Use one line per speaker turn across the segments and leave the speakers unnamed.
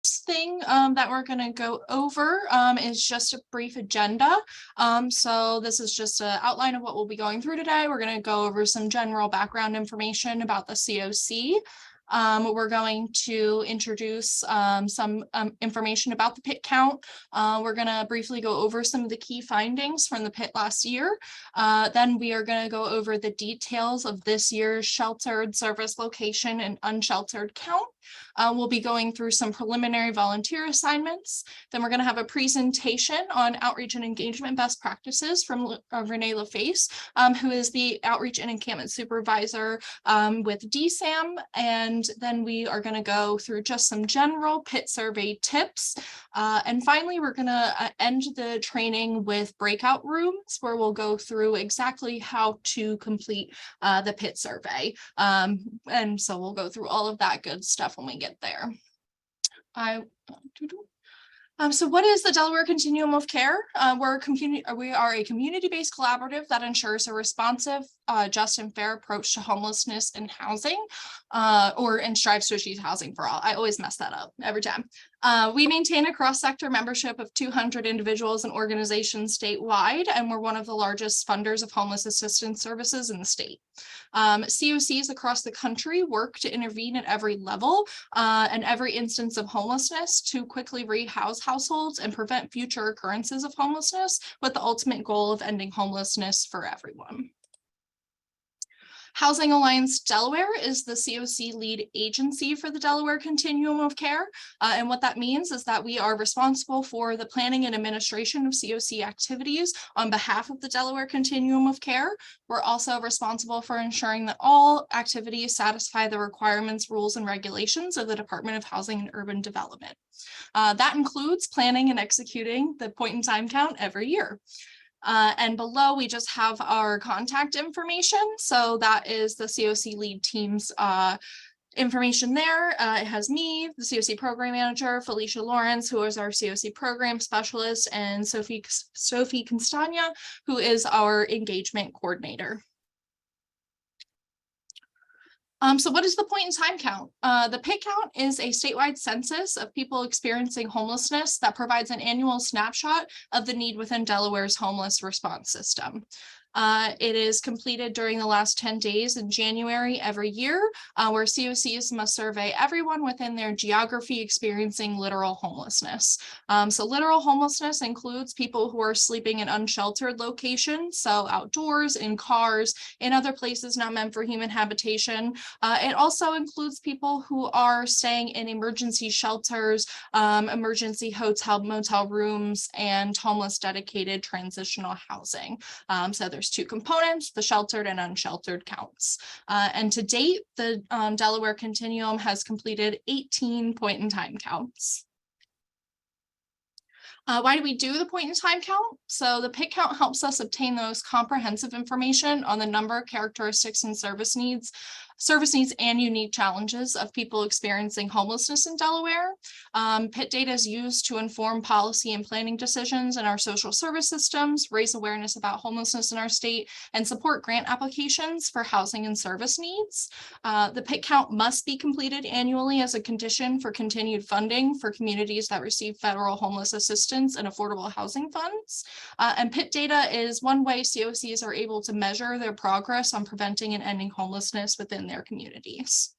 thing that we're going to go over is just a brief agenda. So this is just an outline of what we'll be going through today. We're going to go over some general background information about the COC. We're going to introduce some information about the pit count. We're going to briefly go over some of the key findings from the pit last year. Then we are going to go over the details of this year's sheltered service location and unsheltered count. We'll be going through some preliminary volunteer assignments. Then we're going to have a presentation on outreach and engagement best practices from Renee LaFace, who is the outreach and encampment supervisor with DSAM. And then we are going to go through just some general pit survey tips. And finally, we're going to end the training with breakout rooms where we'll go through exactly how to complete the pit survey. And so we'll go through all of that good stuff when we get there. So what is the Delaware Continuum of Care? We are a community-based collaborative that ensures a responsive, just and fair approach to homelessness and housing, and strives to achieve housing for all. I always mess that up every time. We maintain a cross-sector membership of 200 individuals and organizations statewide, and we're one of the largest funders of homeless assistance services in the state. COCs across the country work to intervene at every level and every instance of homelessness to quickly rehouse households and prevent future occurrences of homelessness, with the ultimate goal of ending homelessness for everyone. Housing Alliance Delaware is the COC lead agency for the Delaware Continuum of Care. And what that means is that we are responsible for the planning and administration of COC activities on behalf of the Delaware Continuum of Care. We're also responsible for ensuring that all activities satisfy the requirements, rules, and regulations of the Department of Housing and Urban Development. That includes planning and executing the point in time count every year. And below, we just have our contact information. So that is the COC lead team's information there. It has me, the COC program manager, Felicia Lawrence, who is our COC program specialist, and Sophie Constagna, who is our engagement coordinator. So what is the point in time count? The pit count is a statewide census of people experiencing homelessness that provides an annual snapshot of the need within Delaware's homeless response system. It is completed during the last 10 days in January every year, where COCs must survey everyone within their geography experiencing literal homelessness. So literal homelessness includes people who are sleeping in unsheltered locations, so outdoors, in cars, in other places not meant for human habitation. It also includes people who are staying in emergency shelters, emergency hotel, motel rooms, and homeless dedicated transitional housing. So there's two components, the sheltered and unsheltered counts. And to date, the Delaware Continuum has completed 18 point in time counts. Why do we do the point in time count? So the pit count helps us obtain the most comprehensive information on the number, characteristics, and service needs and unique challenges of people experiencing homelessness in Delaware. PIT data is used to inform policy and planning decisions in our social service systems, raise awareness about homelessness in our state, and support grant applications for housing and service needs. The PIT count must be completed annually as a condition for continued funding for communities that receive federal homeless assistance and affordable housing funds. And PIT data is one way COCs are able to measure their progress on preventing and ending homelessness within their communities.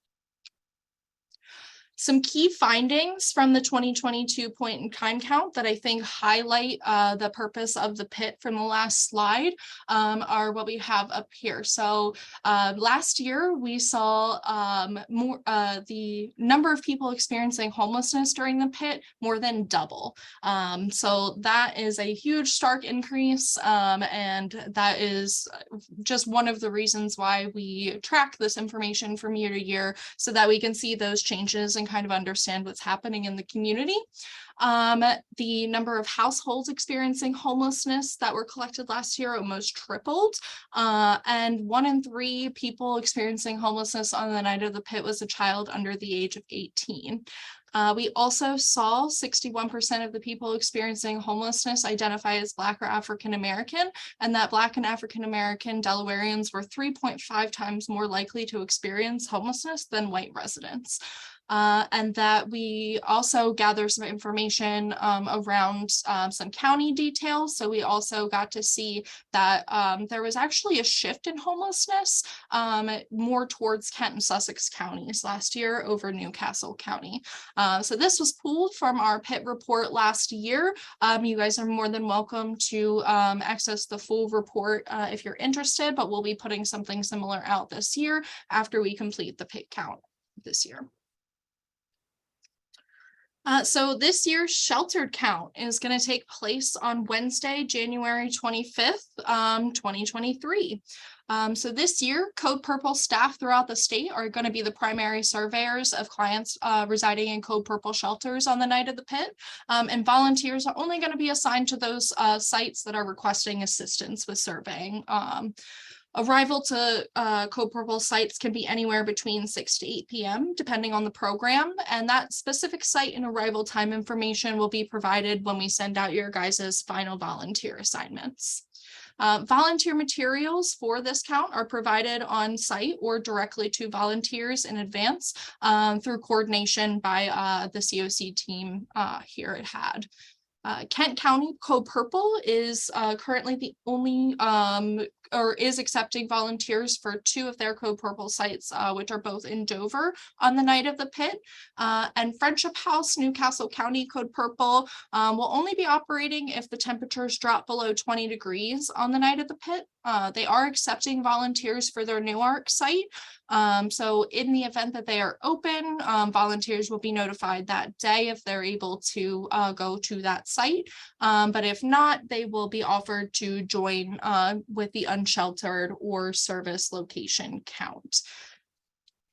Some key findings from the 2022 point in time count that I think highlight the purpose of the PIT from the last slide are what we have up here. So last year we saw the number of people experiencing homelessness during the PIT more than double. So that is a huge stark increase, and that is just one of the reasons why we track this information from year to year so that we can see those changes and kind of understand what's happening in the community. The number of households experiencing homelessness that were collected last year almost tripled, and 1 in 3 people experiencing homelessness on the night of the PIT was a child under the age of 18. We also saw 61% of the people experiencing homelessness identify as Black or African American, and that Black and African American Delawareans were 3.5 times more likely to experience homelessness than white residents. And that we also gather some information around some county details. So we also got to see that there was actually a shift in homelessness more towards Kent and Sussex counties last year over Newcastle County. So this was pulled from our Pitt report last year. You guys are more than welcome to access the full report if you're interested, but we'll be putting something similar out this year after we complete the Pitt count this year. So this year's sheltered count is going to take place on Wednesday, January 25th, 2023. So this year, Code Purple staff throughout the state are going to be the primary surveyors of clients residing in Code Purple shelters on the night of the Pitt. And volunteers are only going to be assigned to those sites that are requesting assistance with surveying. Arrival to Code Purple sites can be anywhere between 6 to 8 p.m. depending on the program, and that specific site and arrival time information will be provided when we send out your guys' final volunteer assignments. Volunteer materials for this count are provided on site or directly to volunteers in advance through coordination by the COC team here at HAD. Kent County Code Purple is currently the only or is accepting volunteers for 2 of their Code Purple sites, which are both in Dover on the night of the Pitt. And Friendship House, Newcastle County Code Purple will only be operating if the temperatures drop below 20 degrees on the night of the Pitt. They are accepting volunteers for their Newark site. So in the event that they are open, volunteers will be notified that day if they're able to go to that site. But if not, they will be offered to join with the unsheltered or service location count.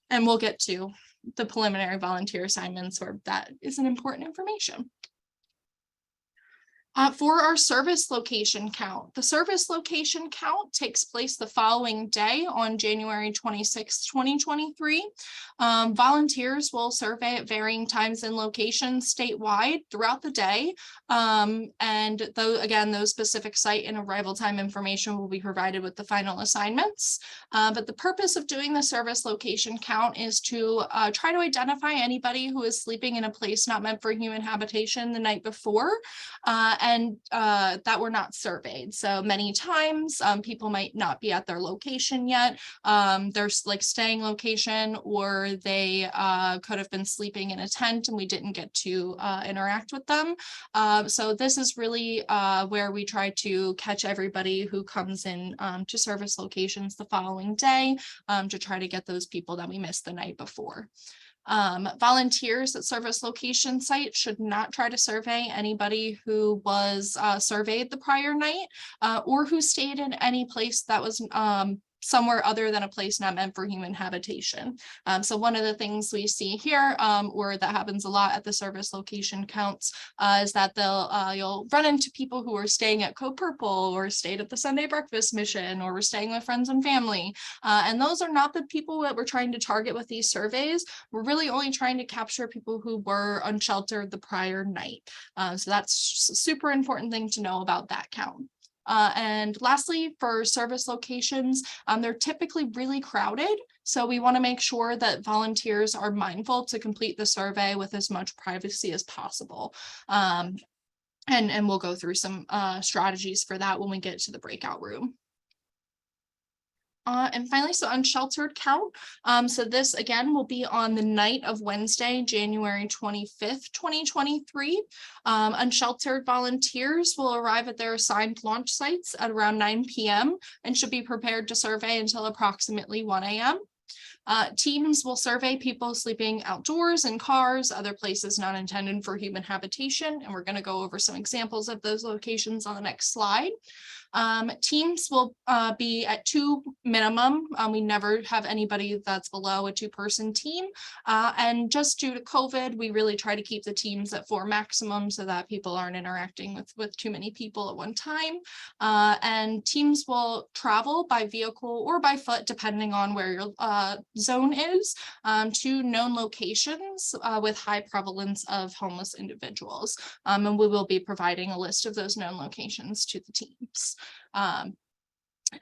And we'll get to the preliminary volunteer assignments where that is an important information. For our service location count, the service location count takes place the following day on January 26, 2023. Volunteers will survey at varying times and locations statewide throughout the day. And though, again, those specific site and arrival time information will be provided with the final assignments. But the purpose of doing the service location count is to try to identify anybody who is sleeping in a place not meant for human habitation the night before. And that were not surveyed. So many times people might not be at their location yet. They're like staying location, or they could have been sleeping in a tent and we didn't get to interact with them. So this is really where we try to catch everybody who comes in to service locations the following day to try to get those people that we missed the night before. Volunteers at service location sites should not try to survey anybody who was surveyed the prior night or who stayed in any place that was somewhere other than a place not meant for human habitation. So one of the things we see here, or that happens a lot at the service location counts, is that you'll run into people who are staying at Code Purple or stayed at the Sunday Breakfast Mission or were staying with friends and family. And those are not the people that we're trying to target with these surveys. We're really only trying to capture people who were unsheltered the prior night. So that's a super important thing to know about that count. And lastly, for service locations, they're typically really crowded. So we want to make sure that volunteers are mindful to complete the survey with as much privacy as possible. And we'll go through some strategies for that when we get to the breakout room. And finally, so unsheltered count. So this again will be on the night of Wednesday, January 25th, 2023. Unsheltered volunteers will arrive at their assigned launch sites at around 9 p.m. and should be prepared to survey until approximately 1 a.m. Teams will survey people sleeping outdoors, in cars, other places not intended for human habitation, and we're going to go over some examples of those locations on the next slide. Teams will be at 2 minimum. We never have anybody that's below a 2-person team. And just due to COVID, we really try to keep the teams at 4 maximum so that people aren't interacting with too many people at one time. And teams will travel by vehicle or by foot, depending on where zone is to known locations with high prevalence of homeless individuals. And we will be providing a list of those known locations to the teams.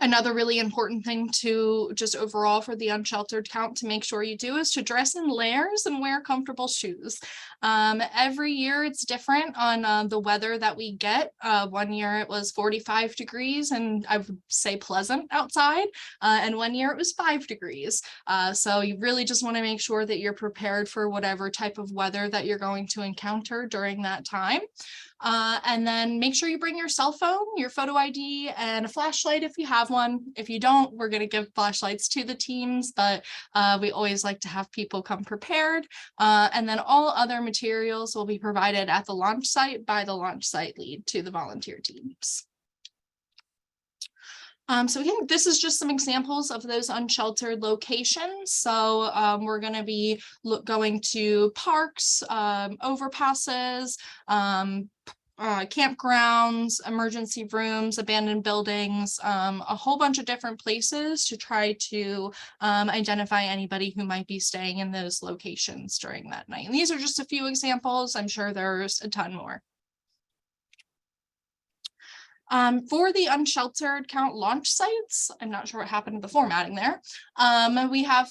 Another really important thing to just overall for the unsheltered count to make sure you do is to dress in layers and wear comfortable shoes. Every year it's different on the weather that we get. One year it was 45 degrees and I would say pleasant outside, and one year it was 5 degrees. So you really just want to make sure that you're prepared for whatever type of weather that you're going to encounter during that time. And then make sure you bring your cell phone, your photo ID, and a flashlight if you have one. If you don't, we're going to give flashlights to the teams, but we always like to have people come prepared. And then all other materials will be provided at the launch site by the launch site lead to the volunteer teams. So again, this is just some examples of those unsheltered locations. So we're going to be going to parks, overpasses, campgrounds, emergency rooms, abandoned buildings, a whole bunch of different places to try to identify anybody who might be staying in those locations during that night. And these are just a few examples. I'm sure there's a ton more. For the unsheltered count launch sites, I'm not sure what happened to the formatting there. We have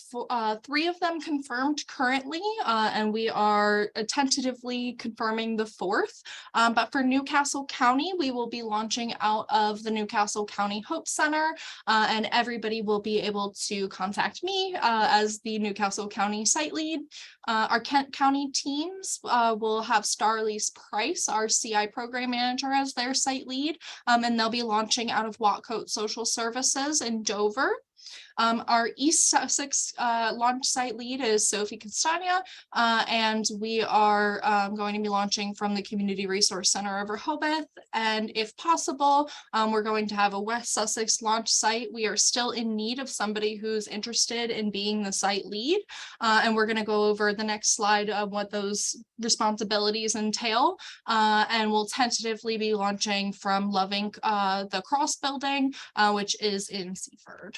3 of them confirmed currently, and we are tentatively confirming the 4th. But for Newcastle County, we will be launching out of the Newcastle County Hope Center, and everybody will be able to contact me as the Newcastle County site lead. Our Kent County teams will have Starlise Price, our CI program manager, as their site lead. And they'll be launching out of Watcote Social Services in Dover. Our East Sussex launch site lead is Sophie Castagna, and we are going to be launching from the Community Resource Center of Rehoboth. And if possible, we're going to have a West Sussex launch site. We are still in need of somebody who's interested in being the site lead. And we're going to go over the next slide of what those responsibilities entail. And we'll tentatively be launching from Loving the Cross building, which is in Seaford.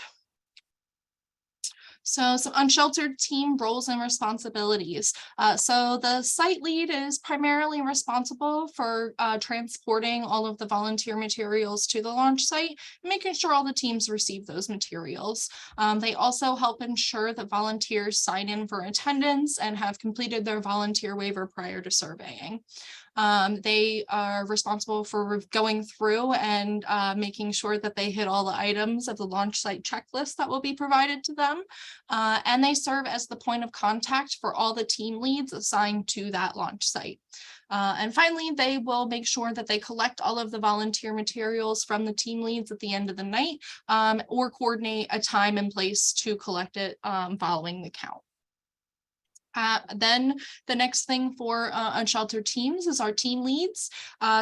So some unsheltered team roles and responsibilities. So the site lead is primarily responsible for transporting all of the volunteer materials to the launch site, making sure all the teams receive those materials. They also help ensure that volunteers sign in for attendance and have completed their volunteer waiver prior to surveying. They are responsible for going through and making sure that they hit all the items of the launch site checklist that will be provided to them. And they serve as the point of contact for all the team leads assigned to that launch site. And finally, they will make sure that they collect all of the volunteer materials from the team leads at the end of the night, or coordinate a time and place to collect it following the count. Then the next thing for unsheltered teams is our team leads.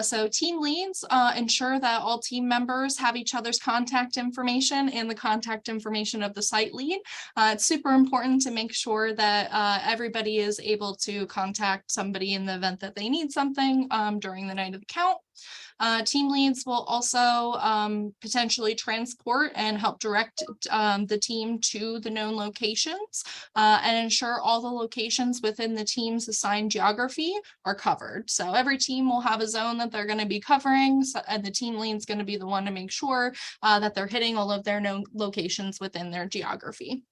So team leads ensure that all team members have each other's contact information and the contact information of the site lead. It's super important to make sure that everybody is able to contact somebody in the event that they need something during the night of the count. Team leads will also potentially transport and help direct the team to the known locations and ensure all the locations within the team's assigned geography are covered. So every team will have a zone that they're going to be covering, and the team lead is going to be the one to make sure that they're hitting all of their known locations within their geography.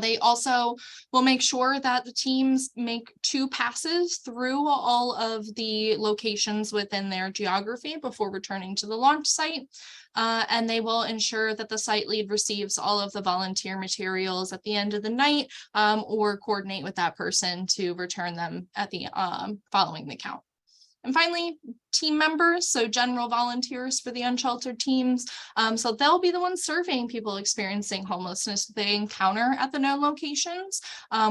They also will make sure that the teams make 2 passes through all of the locations within their geography before returning to the launch site. And they will ensure that the site lead receives all of the volunteer materials at the end of the night, or coordinate with that person to return them at the following the count. And finally, team members, so general volunteers for the unsheltered teams. So they'll be the ones surveying people experiencing homelessness they encounter at the known locations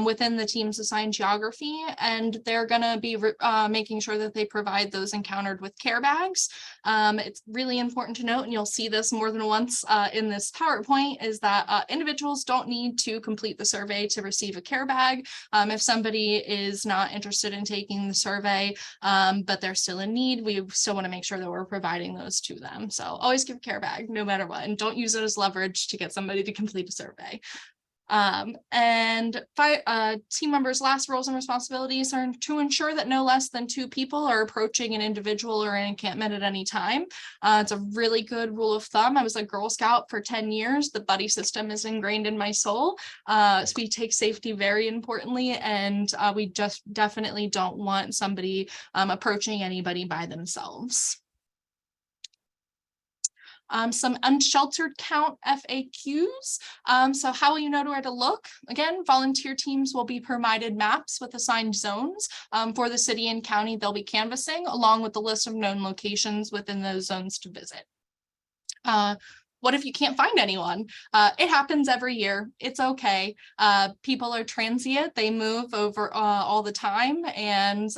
within the team's assigned geography. And they're going to be making sure that they provide those encountered with care bags. It's really important to note, and you'll see this more than once in this PowerPoint, is that individuals don't need to complete the survey to receive a care bag. If somebody is not interested in taking the survey, but they're still in need, we still want to make sure that we're providing those to them. So always give a care bag no matter what, and don't use it as leverage to get somebody to complete a survey. Team members' last roles and responsibilities are to ensure that no less than 2 people are approaching an individual or an encampment at any time. It's a really good rule of thumb. I was a Girl Scout for 10 years. The buddy system is ingrained in my soul. So we take safety very importantly, and we just definitely don't want somebody approaching anybody by themselves. Some unsheltered count FAQs. So how will you know where to look? Again, volunteer teams will be provided maps with assigned zones for the city and county they'll be canvassing, along with the list of known locations within those zones to visit. What if you can't find anyone? It happens every year. It's okay. People are transient. They move over all the time. And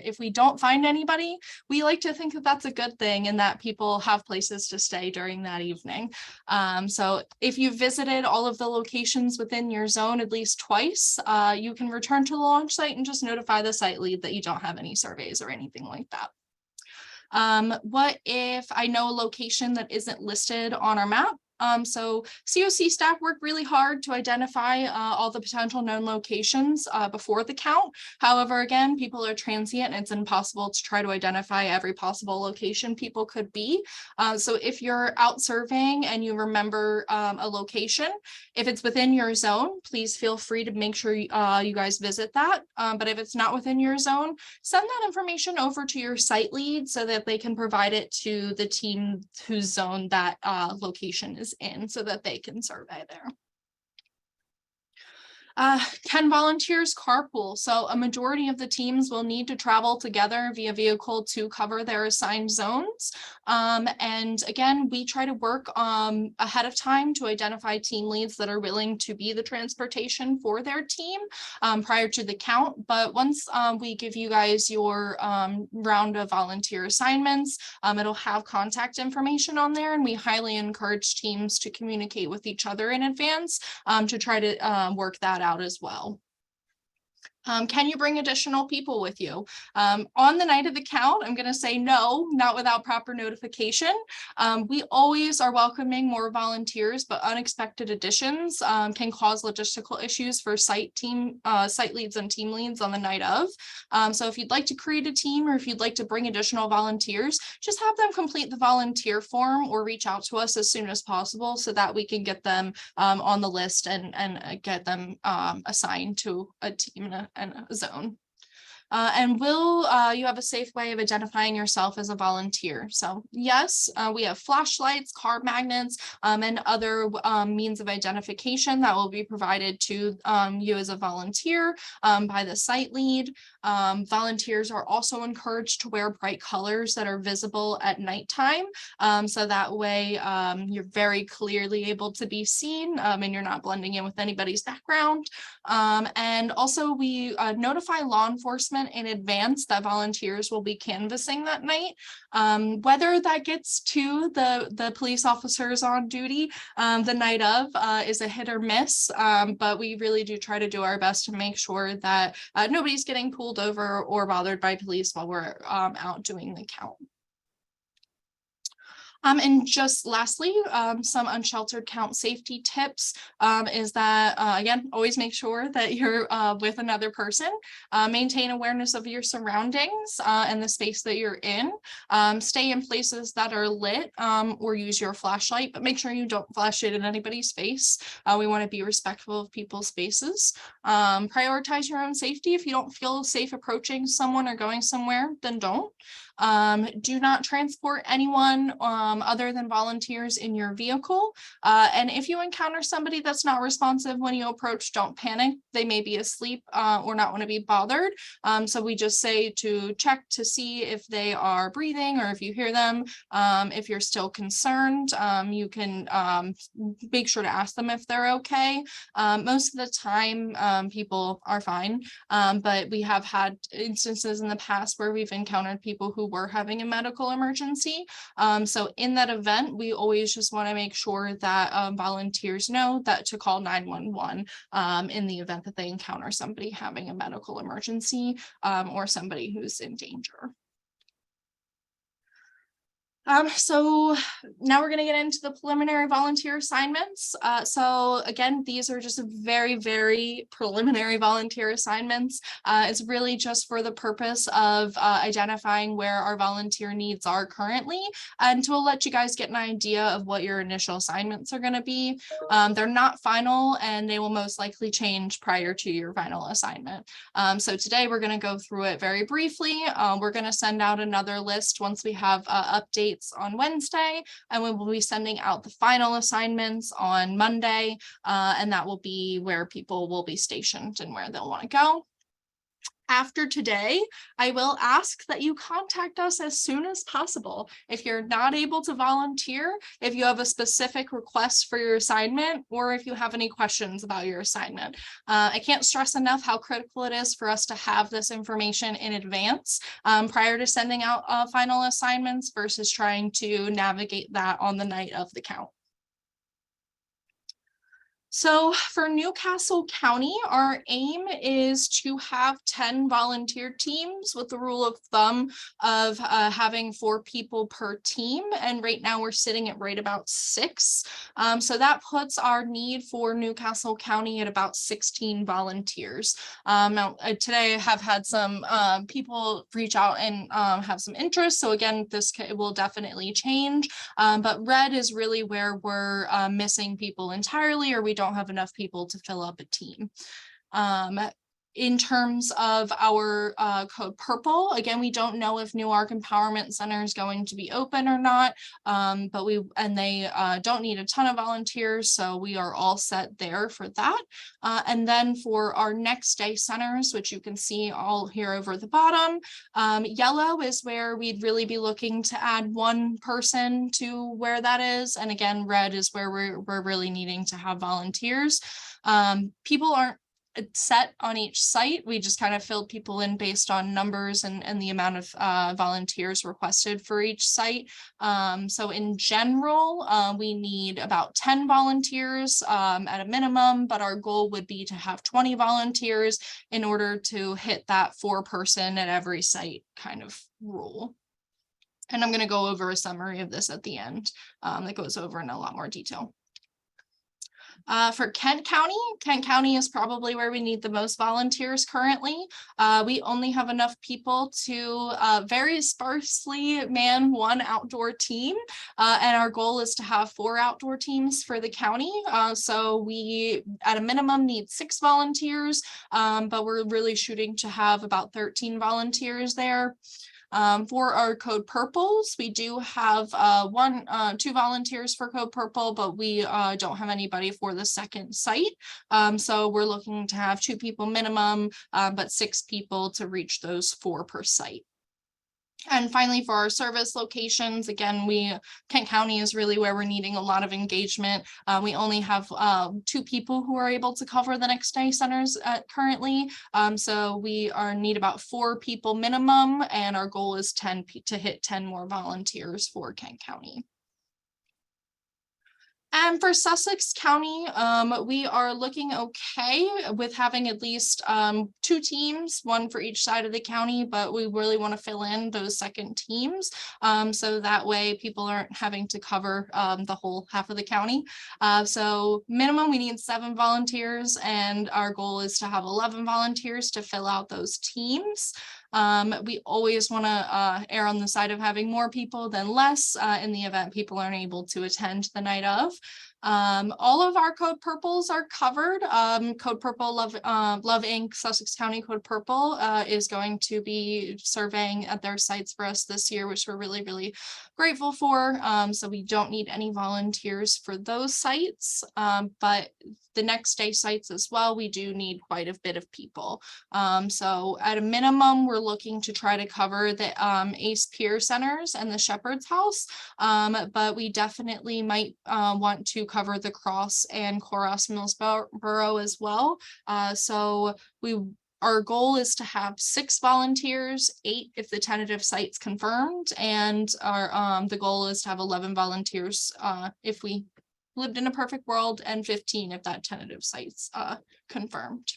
if we don't find anybody, we like to think that that's a good thing and that people have places to stay during that evening. So if you visited all of the locations within your zone at least twice, you can return to the launch site and just notify the site lead that you don't have any surveys or anything like that. What if I know a location that isn't listed on our map? So COC staff work really hard to identify all the potential known locations before the count. However, again, people are transient and it's impossible to try to identify every possible location people could be. So if you're out surveying and you remember a location, if it's within your zone, please feel free to make sure you guys visit that. But if it's not within your zone, send that information over to your site lead so that they can provide it to the team whose zone that location is in so that they can survey there. Can volunteers carpool? So a majority of the teams will need to travel together via vehicle to cover their assigned zones. And again, we try to work ahead of time to identify team leads that are willing to be the transportation for their team prior to the count. But once we give you guys your round of volunteer assignments, it'll have contact information on there, and we highly encourage teams to communicate with each other in advance to try to work that out as well. Can you bring additional people with you? On the night of the count, I'm going to say no, not without proper notification. We always are welcoming more volunteers, but unexpected additions can cause logistical issues for site leads and team leads on the night of. So if you'd like to create a team or if you'd like to bring additional volunteers, just have them complete the volunteer form or reach out to us as soon as possible so that we can get them on the list and get them assigned to a team and a zone. And will you have a safe way of identifying yourself as a volunteer? So yes, we have flashlights, car magnets, and other means of identification that will be provided to you as a volunteer by the site lead. Volunteers are also encouraged to wear bright colors that are visible at nighttime. So that way you're very clearly able to be seen and you're not blending in with anybody's background. And also we notify law enforcement in advance that volunteers will be canvassing that night. Whether that gets to the police officers on duty the night of is a hit or miss, but we really do try to do our best to make sure that nobody's getting pulled over or bothered by police while we're out doing the count. And just lastly, some unsheltered count safety tips is that, again, always make sure that you're with another person. Maintain awareness of your surroundings and the space that you're in. Stay in places that are lit or use your flashlight, but make sure you don't flash it in anybody's face. We want to be respectful of people's spaces. Prioritize your own safety. If you don't feel safe approaching someone or going somewhere, then don't. Do not transport anyone other than volunteers in your vehicle. And if you encounter somebody that's not responsive when you approach, don't panic. They may be asleep or not want to be bothered. So we just say to check to see if they are breathing or if you hear them. If you're still concerned, you can make sure to ask them if they're okay. Most of the time, people are fine, but we have had instances in the past where we've encountered people who were having a medical emergency. So in that event, we always just want to make sure that volunteers know that to call 911 in the event that they encounter somebody having a medical emergency or somebody who's in danger. So now we're going to get into the preliminary volunteer assignments. So again, these are just very, very preliminary volunteer assignments. It's really just for the purpose of identifying where our volunteer needs are currently, and to let you guys get an idea of what your initial assignments are going to be. They're not final, and they will most likely change prior to your final assignment. So today we're going to go through it very briefly. We're going to send out another list once we have updates on Wednesday, and we will be sending out the final assignments on Monday, and that will be where people will be stationed and where they'll want to go. After today, I will ask that you contact us as soon as possible. If you're not able to volunteer, if you have a specific request for your assignment, or if you have any questions about your assignment. I can't stress enough how critical it is for us to have this information in advance prior to sending out final assignments versus trying to navigate that on the night of the count. So for Newcastle County, our aim is to have 10 volunteer teams with the rule of thumb of having 4 people per team. And right now we're sitting at right about 6. So that puts our need for Newcastle County at about 16 volunteers. Now, today I have had some people reach out and have some interest. So again, this will definitely change. But red is really where we're missing people entirely, or we don't have enough people to fill up a team. In terms of our code purple, again, we don't know if Newark Empowerment Center is going to be open or not, but they don't need a ton of volunteers, so we are all set there for that. And then for our next day centers, which you can see all here over the bottom, yellow is where we'd really be looking to add 1 person to where that is. And again, red is where we're really needing to have volunteers. People aren't set on each site. We just kind of filled people in based on numbers and the amount of volunteers requested for each site. So in general, we need about 10 volunteers at a minimum, but our goal would be to have 20 volunteers in order to hit that 4-person at every site kind of rule. And I'm going to go over a summary of this at the end that goes over in a lot more detail. For Kent County is probably where we need the most volunteers currently. We only have enough people to very sparsely man 1 outdoor team, and our goal is to have 4 outdoor teams for the county. So we, at a minimum, need 6 volunteers, but we're really shooting to have about 13 volunteers there. For our code purples, we do have 2 volunteers for code purple, but we don't have anybody for the second site. So we're looking to have 2 people minimum, but 6 people to reach those 4 per site. And finally, for our service locations, again, Kent County is really where we're needing a lot of engagement. We only have 2 people who are able to cover the next day centers currently. So we need about 4 people minimum, and our goal is to hit 10 more volunteers for Kent County. And for Sussex County, we are looking okay with having at least 2 teams, 1 for each side of the county, but we really want to fill in those second teams. So that way people aren't having to cover the whole half of the county. So minimum, we need 7 volunteers, and our goal is to have 11 volunteers to fill out those teams. We always want to err on the side of having more people than less in the event people aren't able to attend the night of. All of our code purples are covered. Code Purple Love Inc. Sussex County Code Purple is going to be surveying at their sites for us this year, which we're really, really grateful for. So we don't need any volunteers for those sites, but the next day sites as well, we do need quite a bit of people. So at a minimum, we're looking to try to cover the Ace Pier Centers and the Shepherd's House, but we definitely might want to cover the Cross and Coros Mills Borough as well. So our goal is to have 6 volunteers, 8 if the tentative site's confirmed, and the goal is to have 11 volunteers if we lived in a perfect world, and 15 if that tentative site's confirmed.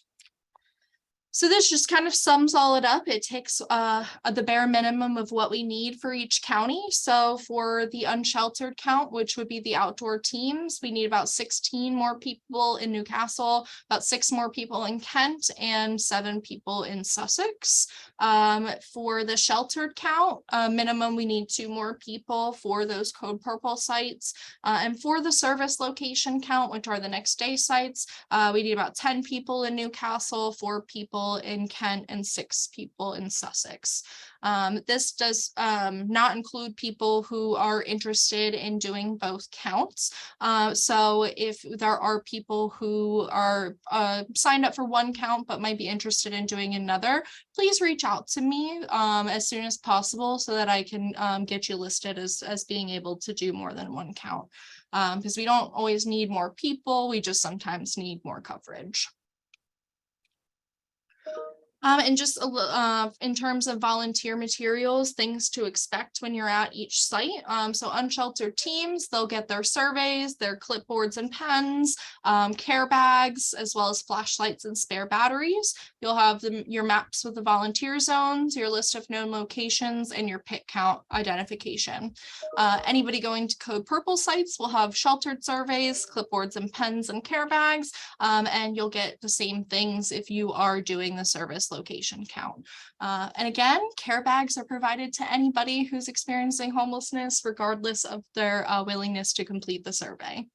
So this just kind of sums all it up. It takes the bare minimum of what we need for each county. So for the unsheltered count, which would be the outdoor teams, we need about 16 more people in Newcastle, about 6 more people in Kent, and 7 people in Sussex. For the sheltered count, minimum, we need 2 more people for those code purple sites. And for the service location count, which are the next day sites, we need about 10 people in Newcastle, 4 people in Kent, and 6 people in Sussex. This does not include people who are interested in doing both counts. So if there are people who are signed up for one count but might be interested in doing another, please reach out to me as soon as possible so that I can get you listed as being able to do more than one count. Because we don't always need more people, we just sometimes need more coverage. And just in terms of volunteer materials, things to expect when you're at each site. So unsheltered teams, they'll get their surveys, their clipboards and pens, care bags, as well as flashlights and spare batteries. You'll have your maps with the volunteer zones, your list of known locations, and your pit count identification. Anybody going to Code Purple sites will have sheltered surveys, clipboards and pens, and care bags, and you'll get the same things if you are doing the service location count. And again, care bags are provided to anybody who's experiencing homelessness, regardless of their willingness to complete the survey.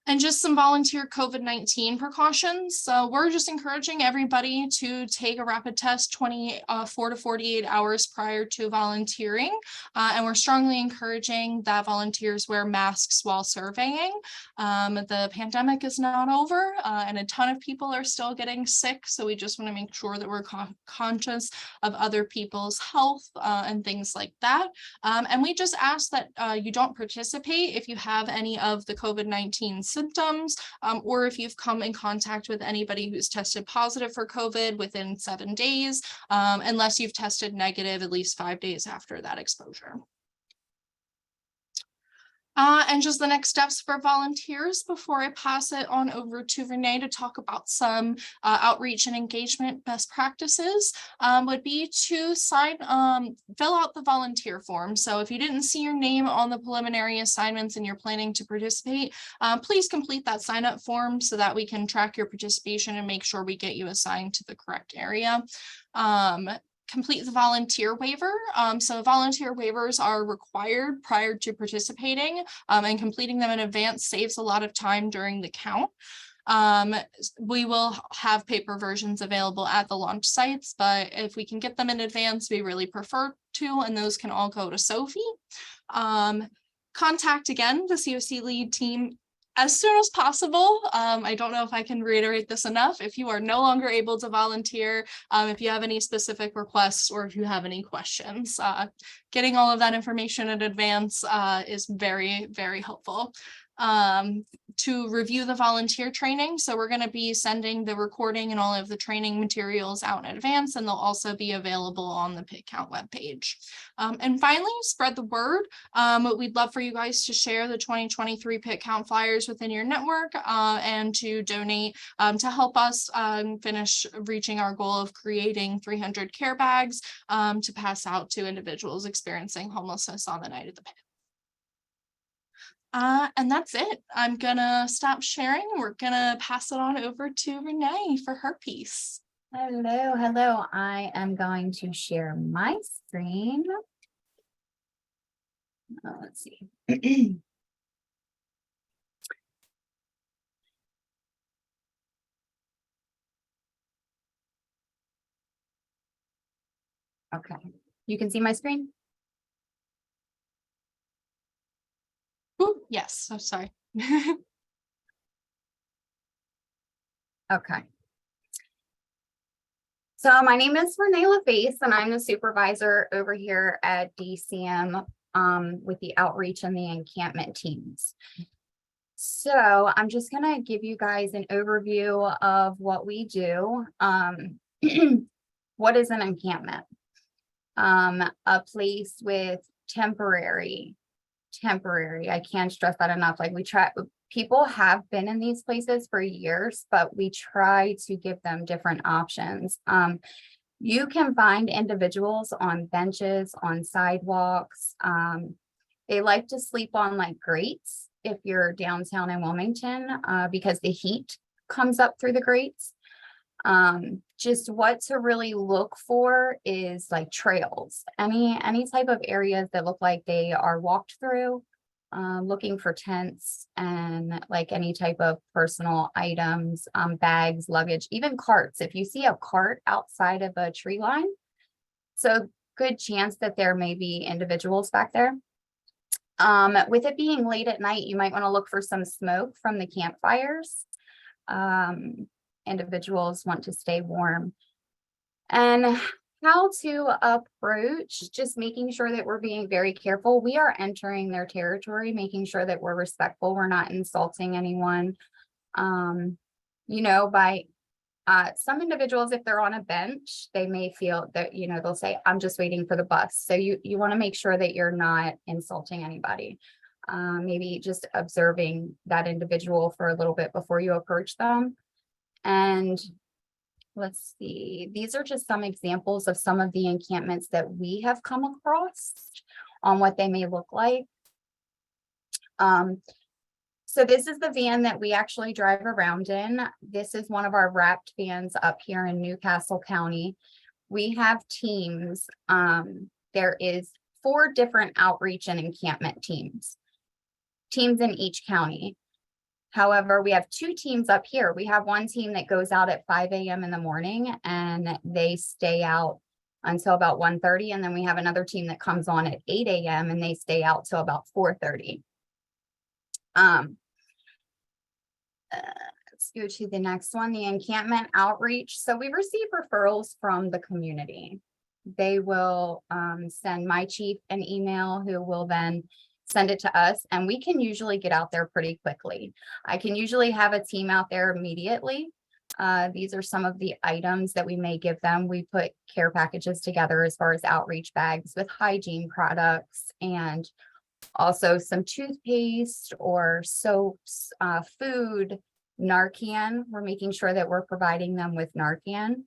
And just some volunteer COVID-19 precautions. So we're just encouraging everybody to take a rapid test 24 to 48 hours prior to volunteering. And we're strongly encouraging that volunteers wear masks while surveying. The pandemic is not over and a ton of people are still getting sick. So we just want to make sure that we're conscious of other people's health and things like that. And we just ask that you don't participate if you have any of the COVID-19 symptoms, or if you've come in contact with anybody who's tested positive for COVID within 7 days, unless you've tested negative at least 5 days after that exposure. And just the next steps for volunteers before I pass it on over to Renee to talk about some outreach and engagement best practices would be to fill out the volunteer form. So if you didn't see your name on the preliminary assignments and you're planning to participate, please complete that sign up form so that we can track your participation and make sure we get you assigned to the correct area. Complete the volunteer waiver. So volunteer waivers are required prior to participating, and completing them in advance saves a lot of time during the count. We will have paper versions available at the launch sites, but if we can get them in advance, we really prefer to, and those can all go to Sophie. Contact again the COC lead team as soon as possible. I don't know if I can reiterate this enough. If you are no longer able to volunteer, if you have any specific requests or if you have any questions, getting all of that information in advance is very, very helpful. To review the volunteer training. So we're going to be sending the recording and all of the training materials out in advance, and they'll also be available on the Pit Count webpage. And finally, spread the word. We'd love for you guys to share the 2023 Pit Count flyers within your network and to donate to help us finish reaching our goal of creating 300 care bags to pass out to individuals experiencing homelessness on the night of the pit. And that's it. I'm gonna stop sharing. We're gonna pass it on over to Renee for her piece.
Hello. I am going to share my screen. Let's see. Okay, you can see my screen?
Ooh, yes, I'm sorry.
Okay. So my name is Renee LaFace, and I'm the supervisor over here at DCM with the outreach and the encampment teams. So I'm just going to give you guys an overview of what we do. What is an encampment? A place with temporary. I can't stress that enough. Like People have been in these places for years, but we try to give them different options. You can find individuals on benches, on sidewalks. They like to sleep on like grates if you're downtown in Wilmington, because the heat comes up through the grates. Just what to really look for is like trails, any type of areas that look like they are walked through, looking for tents and like any type of personal items, bags, luggage, even carts. If you see a cart outside of a tree line, so good chance that there may be individuals back there. With it being late at night, you might want to look for some smoke from the campfires. Individuals want to stay warm. And how to approach, just making sure that we're being very careful. We are entering their territory, making sure that we're respectful. We're not insulting anyone. By some individuals, if they're on a bench, they may feel that, they'll say, I'm just waiting for the bus. So you want to make sure that you're not insulting anybody. Maybe just observing that individual for a little bit before you approach them. And let's see, these are just some examples of some of the encampments that we have come across on what they may look like. So this is the van that we actually drive around in. This is one of our wrapped vans up here in Newcastle County. We have teams. There is 4 different outreach and encampment teams in each county. However, we have 2 teams up here. We have one team that goes out at 5 a.m. in the morning and they stay out until about 1:30. And then we have another team that comes on at 8 a.m. and they stay out till about 4:30. Let's go to the next one, the encampment outreach. So we receive referrals from the community. They will send my chief an email, who will then send it to us, and we can usually get out there pretty quickly. I can usually have a team out there immediately. These are some of the items that we may give them. We put care packages together as far as outreach bags with hygiene products and also some toothpaste or soaps, food, Narcan. We're making sure that we're providing them with Narcan.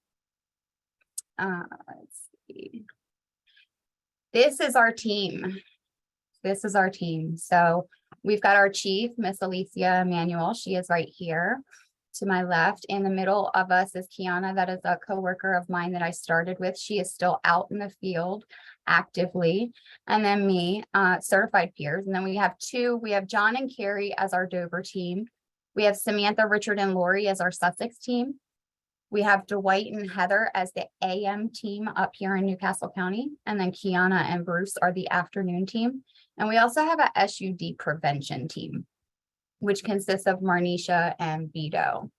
Let's see. This is our team. So we've got our chief, Miss Alicia Emanuel. She is right here to my left. In the middle of us is Kiana. That is a coworker of mine that I started with. She is still out in the field actively. And then me, certified peers. And then we have John and Carrie as our Dover team. We have Samantha, Richard, and Lori as our Sussex team. We have Dwight and Heather as the AM team up here in Newcastle County. And then Kiana and Bruce are the afternoon team. And we also have a SUD prevention team, which consists of Marnisha and Vito.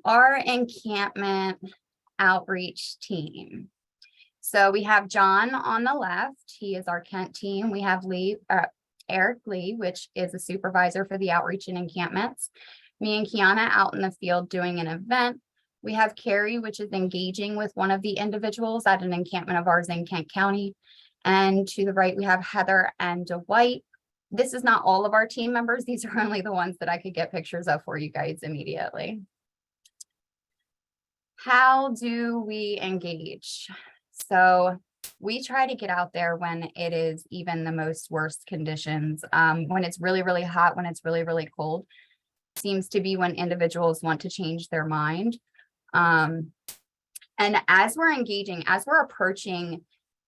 Our encampment outreach team. So we have John on the left. He is our Kent team. We have Eric Lee, which is a supervisor for the outreach and encampments. Me and Kiana out in the field doing an event. We have Carrie, which is engaging with one of the individuals at an encampment of ours in Kent County. And to the right, we have Heather and Dwight. This is not all of our team members. These are only the ones that I could get pictures of for you guys immediately. How do we engage? So we try to get out there when it is even the most worst conditions. When it's really, really hot, when it's really, really cold, seems to be when individuals want to change their mind. And as we're engaging, as we're approaching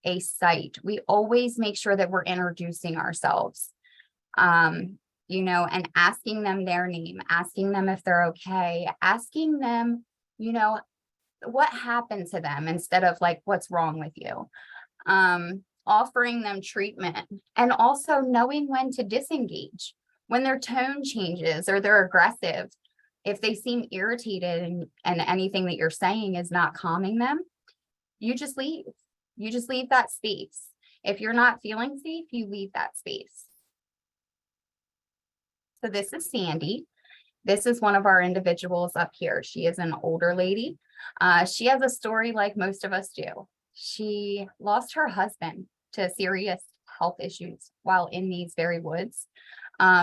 a site, we always make sure that we're introducing ourselves, and asking them their name, asking them if they're okay, asking them, what happened to them instead of like, what's wrong with you? Offering them treatment, and also knowing when to disengage, when their tone changes or they're aggressive. If they seem irritated and anything that you're saying is not calming them, you just leave. You just leave that space. If you're not feeling safe, you leave that space. So this is Sandy. This is one of our individuals up here. She is an older lady. She has a story like most of us do. She lost her husband to serious health issues while in these very woods.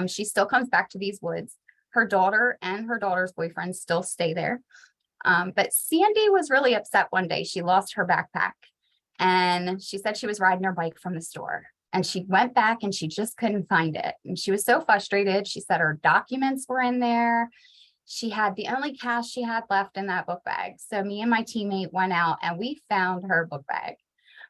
She still comes back to these woods. Her daughter and her daughter's boyfriend still stay there. But Sandy was really upset one day. She lost her backpack and she said she was riding her bike from the store and she went back and she just couldn't find it. And she was so frustrated. She said her documents were in there. She had the only cash she had left in that book bag. So me and my teammate went out and we found her book bag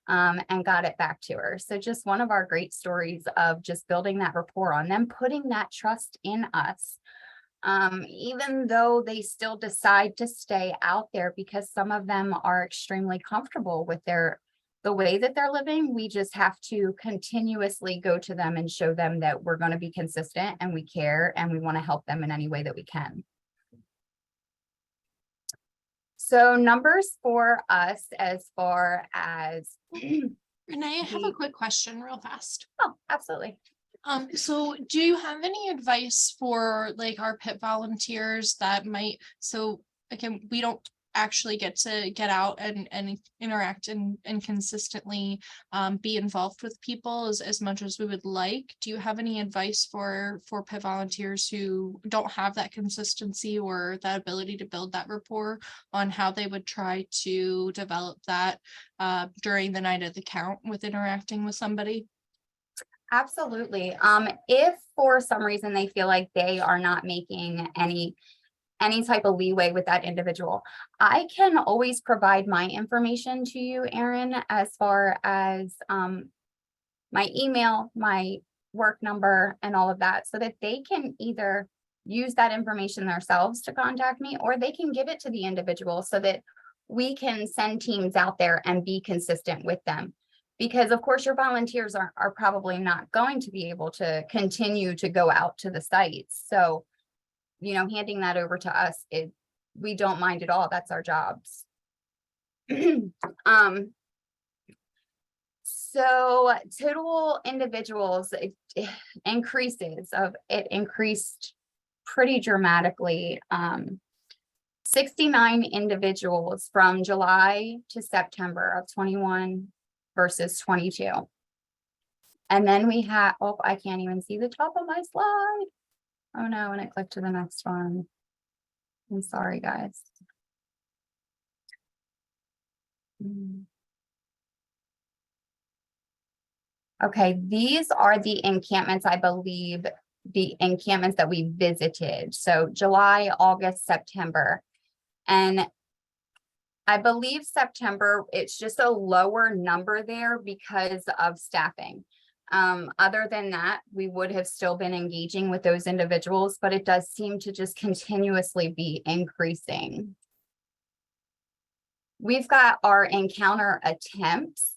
and got it back to her. So just one of our great stories of just building that rapport on them, putting that trust in us. Even though they still decide to stay out there because some of them are extremely comfortable with the way that they're living, we just have to continuously go to them and show them that we're going to be consistent and we care and we want to help them in any way that we can. So numbers for us as far as
Renee, I have a quick question real fast.
oh, absolutely.
So do you have any advice for like our pit volunteers that might, so again, we don't actually get to get out and interact and consistently be involved with people as much as we would like. Do you have any advice for pit volunteers who don't have that consistency or that ability to build that rapport on how they would try to develop that during the night of the count with interacting with somebody?
Absolutely. If for some reason they feel like they are not making any type of leeway with that individual, I can always provide my information to you, Erin, as far as my email, my work number, and all of that, so that they can either use that information themselves to contact me, or they can give it to the individual so that we can send teams out there and be consistent with them. Because of course your volunteers are probably not going to be able to continue to go out to the sites. So, you know, handing that over to us, we don't mind at all. That's our jobs. So total individuals, it increased pretty dramatically. 69 individuals from July to September of 21 versus 22. And then we have, oh, I can't even see the top of my slide. Oh no, and it clicked to the next one. I'm sorry, guys. Okay, these are the encampments, I believe, the encampments that we visited. So July, August, September. And I believe September, it's just a lower number there because of staffing. Other than that, we would have still been engaging with those individuals, but it does seem to just continuously be increasing. We've got our encounter attempts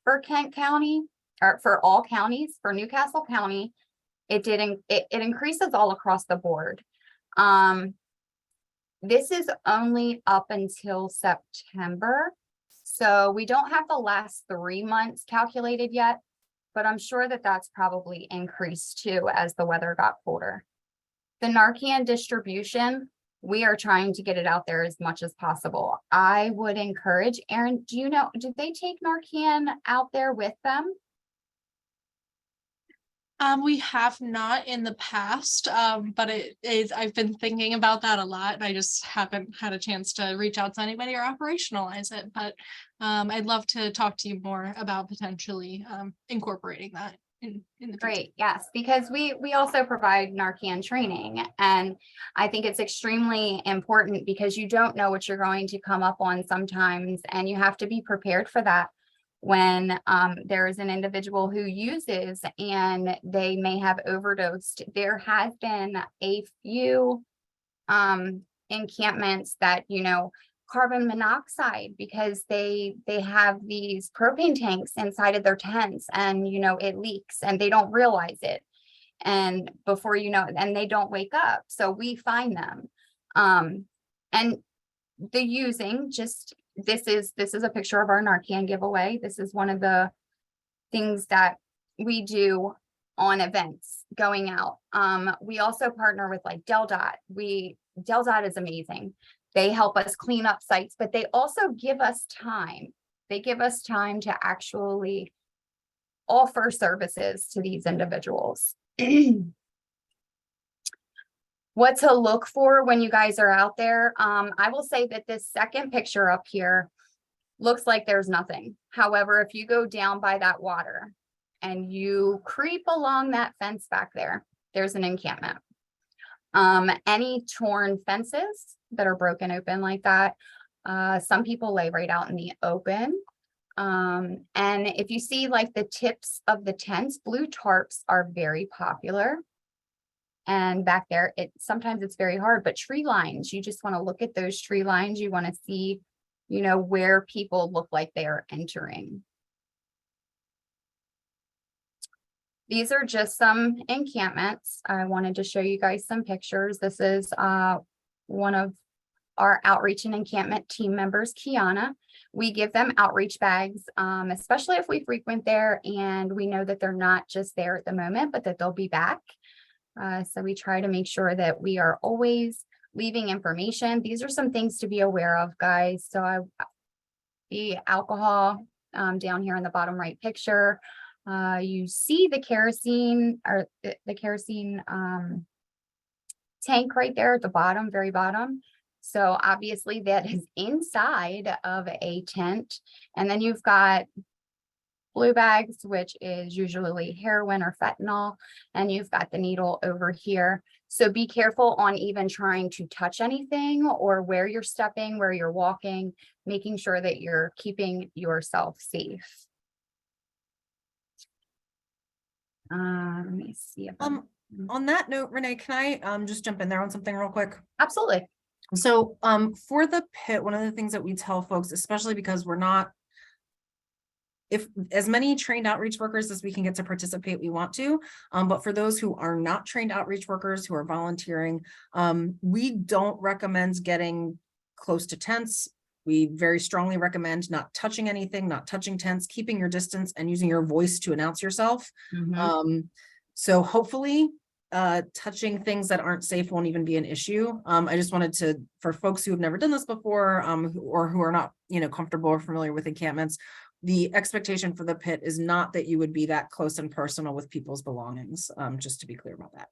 for Kent County, or for all counties. For Newcastle County, it increases all across the board. This is only up until September, so we don't have the last 3 months calculated yet, but I'm sure that that's probably increased too as the weather got colder. The Narcan distribution, we are trying to get it out there as much as possible. I would encourage, Erin, do you know, did they take Narcan out there with them?
We have not in the past, but I've been thinking about that a lot and I just haven't had a chance to reach out to anybody or operationalize it, but I'd love to talk to you more about potentially incorporating that in the future.
Great, yes, because we also provide Narcan training, and I think it's extremely important because you don't know what you're going to come up on sometimes, and you have to be prepared for that. When there is an individual who uses and they may have overdosed. There has been a few encampments that, you know, carbon monoxide, because they have these propane tanks inside of their tents and, you know, it leaks and they don't realize it. And before you know it, and they don't wake up. So we find them. And the using, just this is a picture of our Narcan giveaway. This is one of the things that we do on events going out. We also partner with like DelDOT. DelDOT is amazing. They help us clean up sites, but they also give us time. They give us time to actually offer services to these individuals. What to look for when you guys are out there. I will say that this second picture up here looks like there's nothing. However, if you go down by that water and you creep along that fence back there, there's an encampment. Any torn fences that are broken open like that, some people lay right out in the open. And if you see like the tips of the tents, blue tarps are very popular. And back there, sometimes it's very hard, but tree lines, you just want to look at those tree lines. You want to see, you know, where people look like they are entering. These are just some encampments. I wanted to show you guys some pictures. This is one of our outreach and encampment team members, Kiana. We give them outreach bags, especially if we frequent there and we know that they're not just there at the moment, but that they'll be back. So we try to make sure that we are always leaving information. These are some things to be aware of, guys. So the alcohol down here in the bottom right picture, you see the kerosene or the kerosene tank right there at the bottom, very bottom. So obviously that is inside of a tent. And then you've got blue bags, which is usually heroin or fentanyl, and you've got the needle over here. So be careful on even trying to touch anything or where you're stepping, where you're walking, making sure that you're keeping yourself safe. Let me see if
on that note, Renee, can I just jump in there on something real quick?
absolutely.
So for the pit, one of the things that we tell folks, especially because we're not, if as many trained outreach workers as we can get to participate, we want to, but for those who are not trained outreach workers who are volunteering, we don't recommend getting close to tents. We very strongly recommend not touching anything, not touching tents, keeping your distance and using your voice to announce yourself. So hopefully touching things that aren't safe won't even be an issue. I just wanted to, for folks who have never done this before, or who are not, comfortable or familiar with encampments, the expectation for the pit is not that you would be that close and personal with people's belongings, just to be clear about that.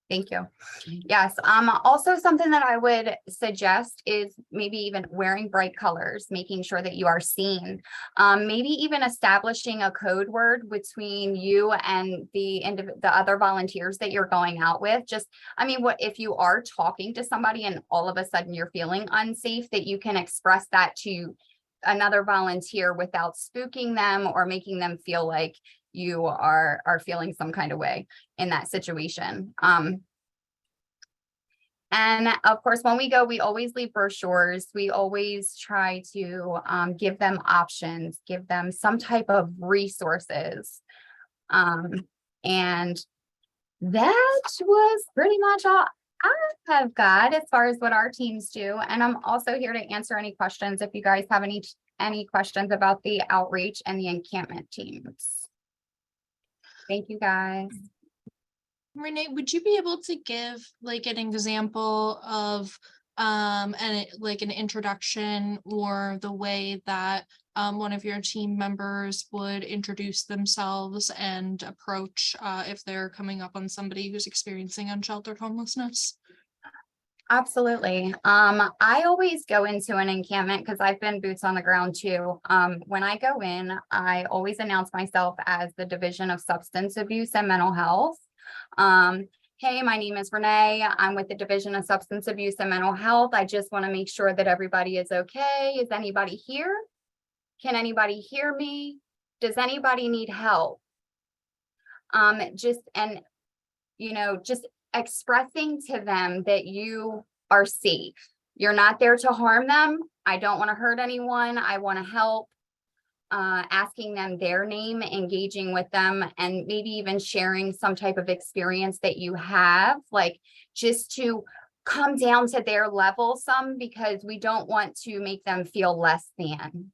Thank you. Yes. Also something that I would suggest is maybe even wearing bright colors, making sure that you are seen. Maybe even establishing a code word between you and the other volunteers that you're going out with. What if you are talking to somebody and all of a sudden you're feeling unsafe, that you can express that to another volunteer without spooking them or making them feel like you are feeling some kind of way in that situation. And of course, when we go, we always leave brochures. We always try to give them options, give them some type of resources. And that was pretty much all I have got as far as what our teams do. And I'm also here to answer any questions if you guys have any questions about the outreach and the encampment teams. Thank you, guys.
Renee, would you be able to give like an example of an introduction or the way that one of your team members would introduce themselves and approach if they're coming up on somebody who's experiencing unsheltered homelessness?
Absolutely. I always go into an encampment because I've been boots on the ground too. When I go in, I always announce myself as the Division of Substance Abuse and Mental Health. Hey, my name is Renee. I'm with the Division of Substance Abuse and Mental Health. I just want to make sure that everybody is okay. Is anybody here? Can anybody hear me? Does anybody need help? Just expressing to them that you are safe. You're not there to harm them. I don't want to hurt anyone. I want to help. Asking them their name, engaging with them, and maybe even sharing some type of experience that you have, like just to come down to their level some, because we don't want to make them feel less than.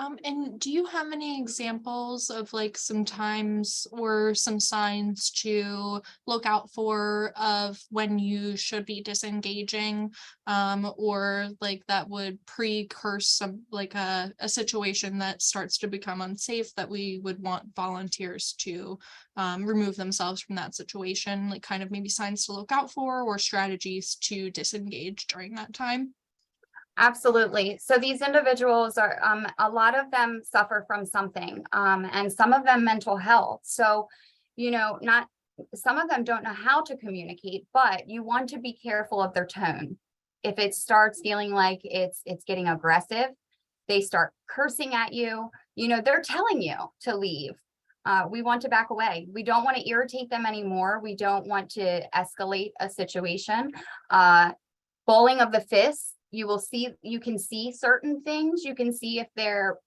And do you have any examples of like some times or some signs to look out for of when you should be disengaging? Or like that would precurse some like a situation that starts to become unsafe that we would want volunteers to remove themselves from that situation, like kind of maybe signs to look out for or strategies to disengage during that time?
Absolutely. So these individuals are, a lot of them suffer from something, and some of them mental health. So, not, some of them don't know how to communicate, but you want to be careful of their tone. If it starts feeling like it's getting aggressive, they start cursing at you, they're telling you to leave. We want to back away. We don't want to irritate them anymore. We don't want to escalate a situation. Bowling of the fists, you can see certain things. You can see if they're,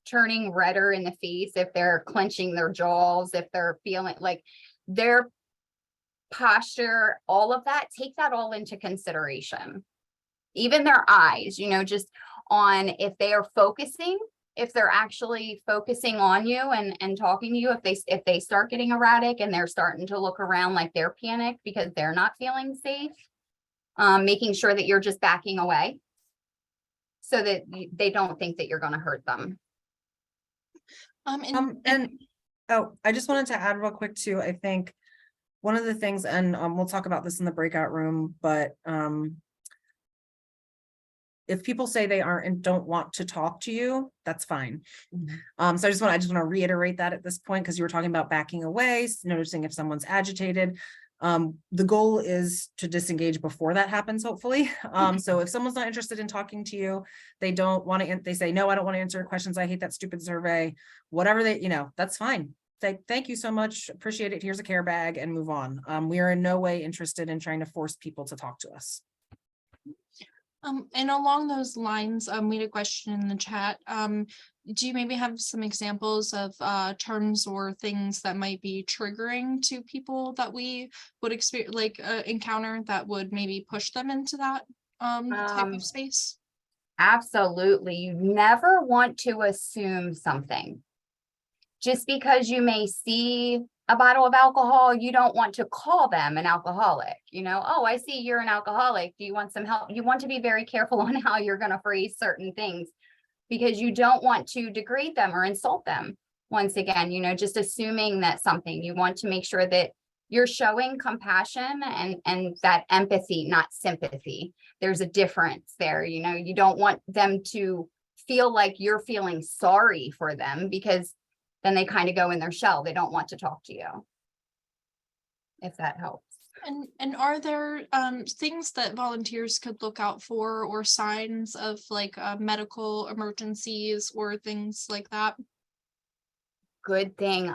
turning redder in the face, if they're clenching their jaws, if they're feeling like their posture, all of that, take that all into consideration. Even their eyes, just on if they are focusing, if they're actually focusing on you and talking to you, if they start getting erratic and they're starting to look around like they're panicked because they're not feeling safe. Making sure that you're just backing away so that they don't think that you're going to hurt them.
And
I just wanted to add real quick too. I think one of the things, and we'll talk about this in the breakout room, but if people say they aren't and don't want to talk to you, that's fine. So I just want to reiterate that at this point, because you were talking about backing away, noticing if someone's agitated. The goal is to disengage before that happens, hopefully. So if someone's not interested in talking to you, they don't want to, they say, no, I don't want to answer questions. I hate that stupid survey, whatever they, that's fine. Say, thank you so much. Appreciate it. Here's a care bag and move on. We are in no way interested in trying to force people to talk to us.
And along those lines, we had a question in the chat. Do you maybe have some examples of terms or things that might be triggering to people that we would experience, like encounter, that would maybe push them into that type of space?
Absolutely. You never want to assume something. Just because you may see a bottle of alcohol, you don't want to call them an alcoholic. Oh, I see you're an alcoholic. Do you want some help? You want to be very careful on how you're going to phrase certain things, because you don't want to degrade them or insult them. Once again, just assuming that something, you want to make sure that you're showing compassion and that empathy, not sympathy. There's a difference there. You don't want them to feel like you're feeling sorry for them, because then they kind of go in their shell. They don't want to talk to you. If that helps.
And are there things that volunteers could look out for, or signs of like medical emergencies or things like that?
Good thing.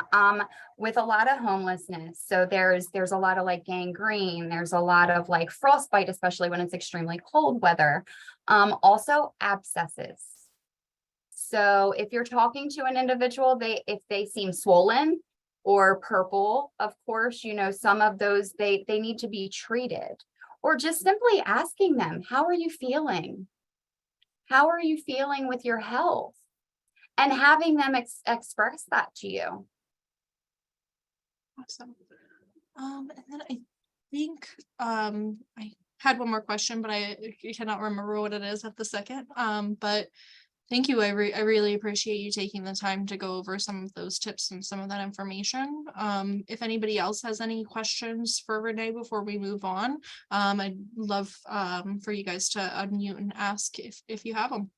With a lot of homelessness, so there's a lot of like gangrene, there's a lot of like frostbite, especially when it's extremely cold weather. Also abscesses. So if you're talking to an individual, if they seem swollen or purple, of course, some of those, they need to be treated. Or just simply asking them, how are you feeling? How are you feeling with your health? And having them express that to you.
Awesome. And then I think I had one more question, but I cannot remember what it is at the second. But thank you. I really appreciate you taking the time to go over some of those tips and some of that information. If anybody else has any questions for Renee before we move on, I'd love for you guys to unmute and ask if you have them.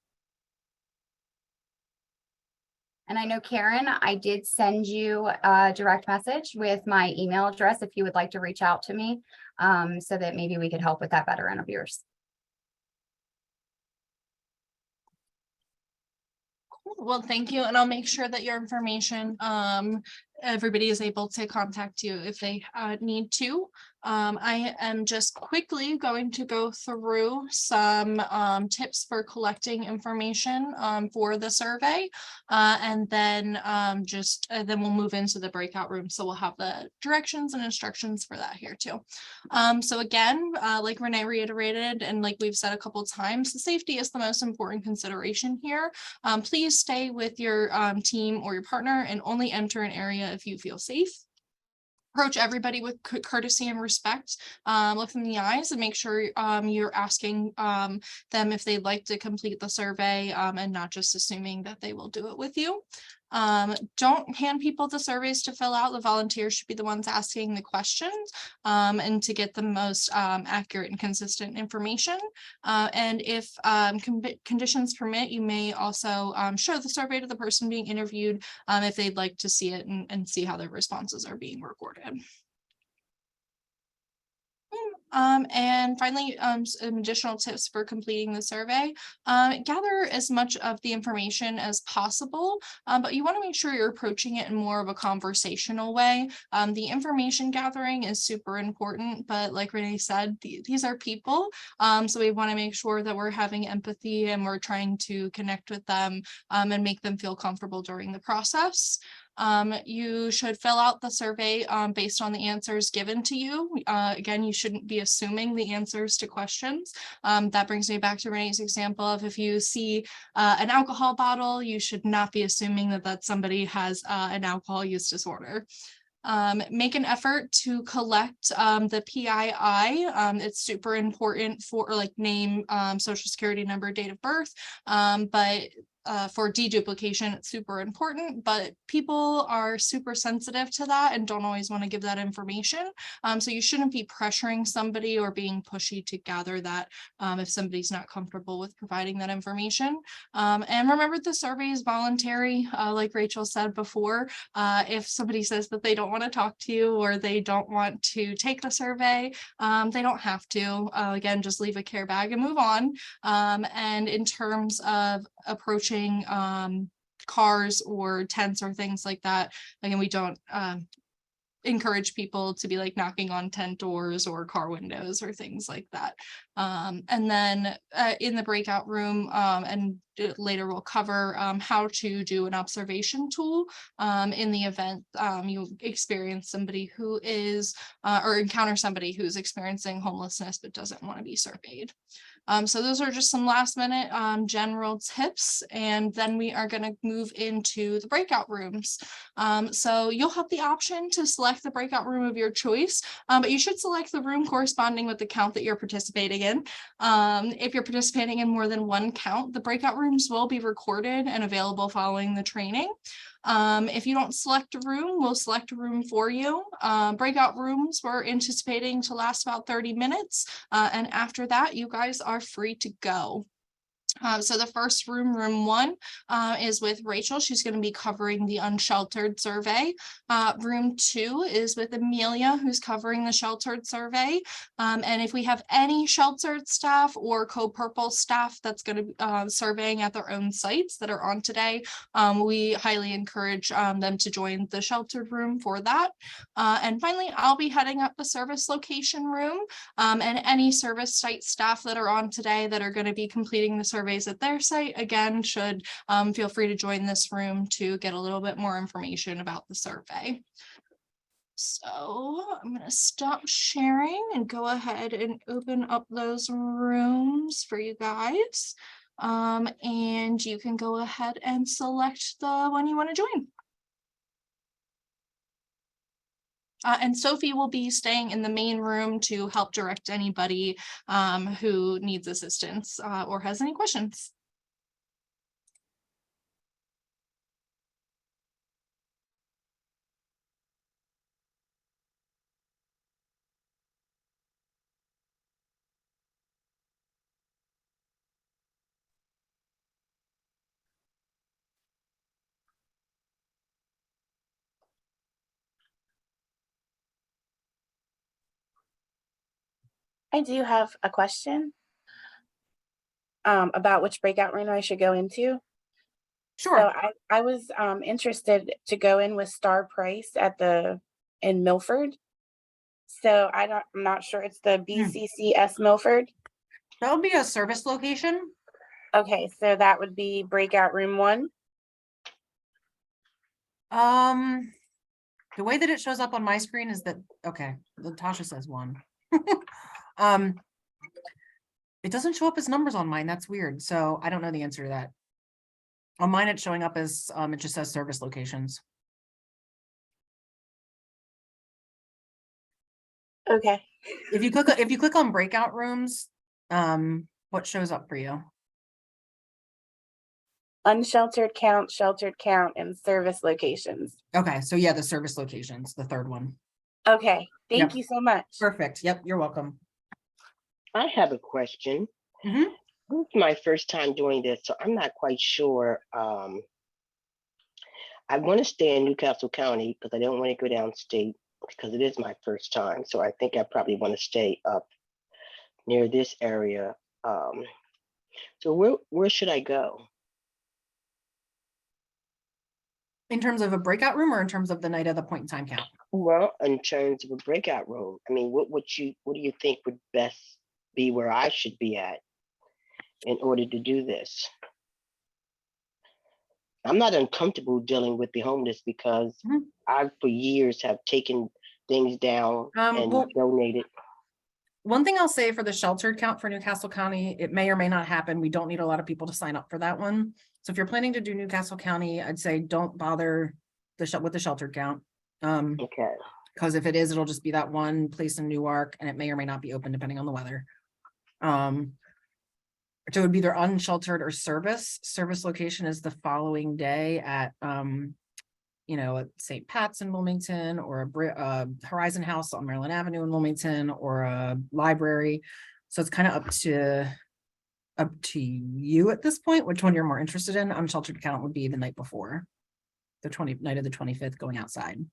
And I know, Karen, I did send you a direct message with my email address if you would like to reach out to me, so that maybe we could help with that veteran of yours.
Well, thank you. And I'll make sure that your information, everybody is able to contact you if they need to. I am just quickly going to go through some tips for collecting information for the survey. And then then we'll move into the breakout room. So we'll have the directions and instructions for that here too. So again, like Renee reiterated, and like we've said a couple times, the safety is the most important consideration here. Please stay with your team or your partner and only enter an area if you feel safe. Approach everybody with courtesy and respect. Look them in the eyes and make sure you're asking them if they'd like to complete the survey and not just assuming that they will do it with you. Don't hand people the surveys to fill out. The volunteers should be the ones asking the questions and to get the most accurate and consistent information. And if conditions permit, you may also show the survey to the person being interviewed if they'd like to see it and see how their responses are being recorded. And finally, some additional tips for completing the survey. Gather as much of the information as possible, but you want to make sure you're approaching it in more of a conversational way. The information gathering is super important, but like Renee said, these are people. So we want to make sure that we're having empathy and we're trying to connect with them and make them feel comfortable during the process. You should fill out the survey based on the answers given to you. Again, you shouldn't be assuming the answers to questions. That brings me back to Renee's example of if you see an alcohol bottle, you should not be assuming that somebody has an alcohol use disorder. Make an effort to collect the PII. It's super important for like name, social security number, date of birth, but for deduplication, it's super important, but people are super sensitive to that and don't always want to give that information. So you shouldn't be pressuring somebody or being pushy to gather that if somebody's not comfortable with providing that information. And remember, the survey is voluntary. Like Rachel said before, if somebody says that they don't want to talk to you or they don't want to take the survey, they don't have to. Again, just leave a care bag and move on. And in terms of approaching cars or tents or things like that, again, we don't encourage people to be like knocking on tent doors or car windows or things like that. And then in the breakout room, and later we'll cover how to do an observation tool in the event you experience somebody who is or encounter somebody who's experiencing homelessness but doesn't want to be surveyed. So those are just some last minute general tips, and then we are going to move into the breakout rooms. So you'll have the option to select the breakout room of your choice, but you should select the room corresponding with the count that you're participating in. If you're participating in more than one count, the breakout rooms will be recorded and available following the training. If you don't select a room, we'll select a room for you. Breakout rooms we're anticipating to last about 30 minutes. And after that, you guys are free to go. So the first room, room 1, is with Rachel. She's going to be covering the unsheltered survey. Room 2 is with Amelia, who's covering the sheltered survey. And if we have any sheltered staff or co-purple staff that's going to be surveying at their own sites that are on today, we highly encourage them to join the sheltered room for that. And finally, I'll be heading up the service location room, and any service site staff that are on today that are going to be completing the surveys at their site, again, should feel free to join this room to get a little bit more information about the survey. So I'm going to stop sharing and go ahead and open up those rooms for you guys. And you can go ahead and select the one you want to join. And Sophie will be staying in the main room to help direct anybody who needs assistance or has any questions.
I do have a question about which breakout room I should go into.
Sure.
So I was interested to go in with Star Price in Milford. So I'm not sure. It's the BCCS Milford.
That'll be a service location.
Okay, so that would be breakout room 1.
The way that it shows up on my screen is that, okay, Natasha says 1. Um, it doesn't show up as numbers on mine. That's weird. So I don't know the answer to that. On mine, it's showing up as, it just says service locations.
Okay.
If you click on breakout rooms, what shows up for you?
Unsheltered count, sheltered count, and service locations.
Okay, so yeah, the service locations, the third one.
Okay, thank
Yep.
you so much.
Perfect. Yep, you're welcome.
I have a question.
Mhm.
This is my first time doing this, so I'm not quite sure. I want to stay in Newcastle County because I don't want to go downstate because it is my first time. So I think I probably want to stay up near this area. So where should I go?
In terms of a breakout room or in terms of the night of the point in time count?
Well, in terms of a breakout room, I mean, what do you think would best be where I should be at in order to do this? I'm not uncomfortable dealing with the homeless because
Mhm.
I, for years, have taken things down and
Well,
donated.
one thing I'll say for the sheltered count for Newcastle County, it may or may not happen. We don't need a lot of people to sign up for that one. So if you're planning to do Newcastle County, I'd say don't bother with the sheltered count.
Okay.
Because if it is, it'll just be that one place in Newark and it may or may not be open depending on the weather. So it would be either unsheltered or service. Service location is the following day at at St. Pat's in Wilmington, or a Horizon House on Maryland Avenue in Wilmington, or a library. So it's kind of up to you at this point, which one you're more interested in. Unsheltered count would be the night before, the night of the 25th, going outside.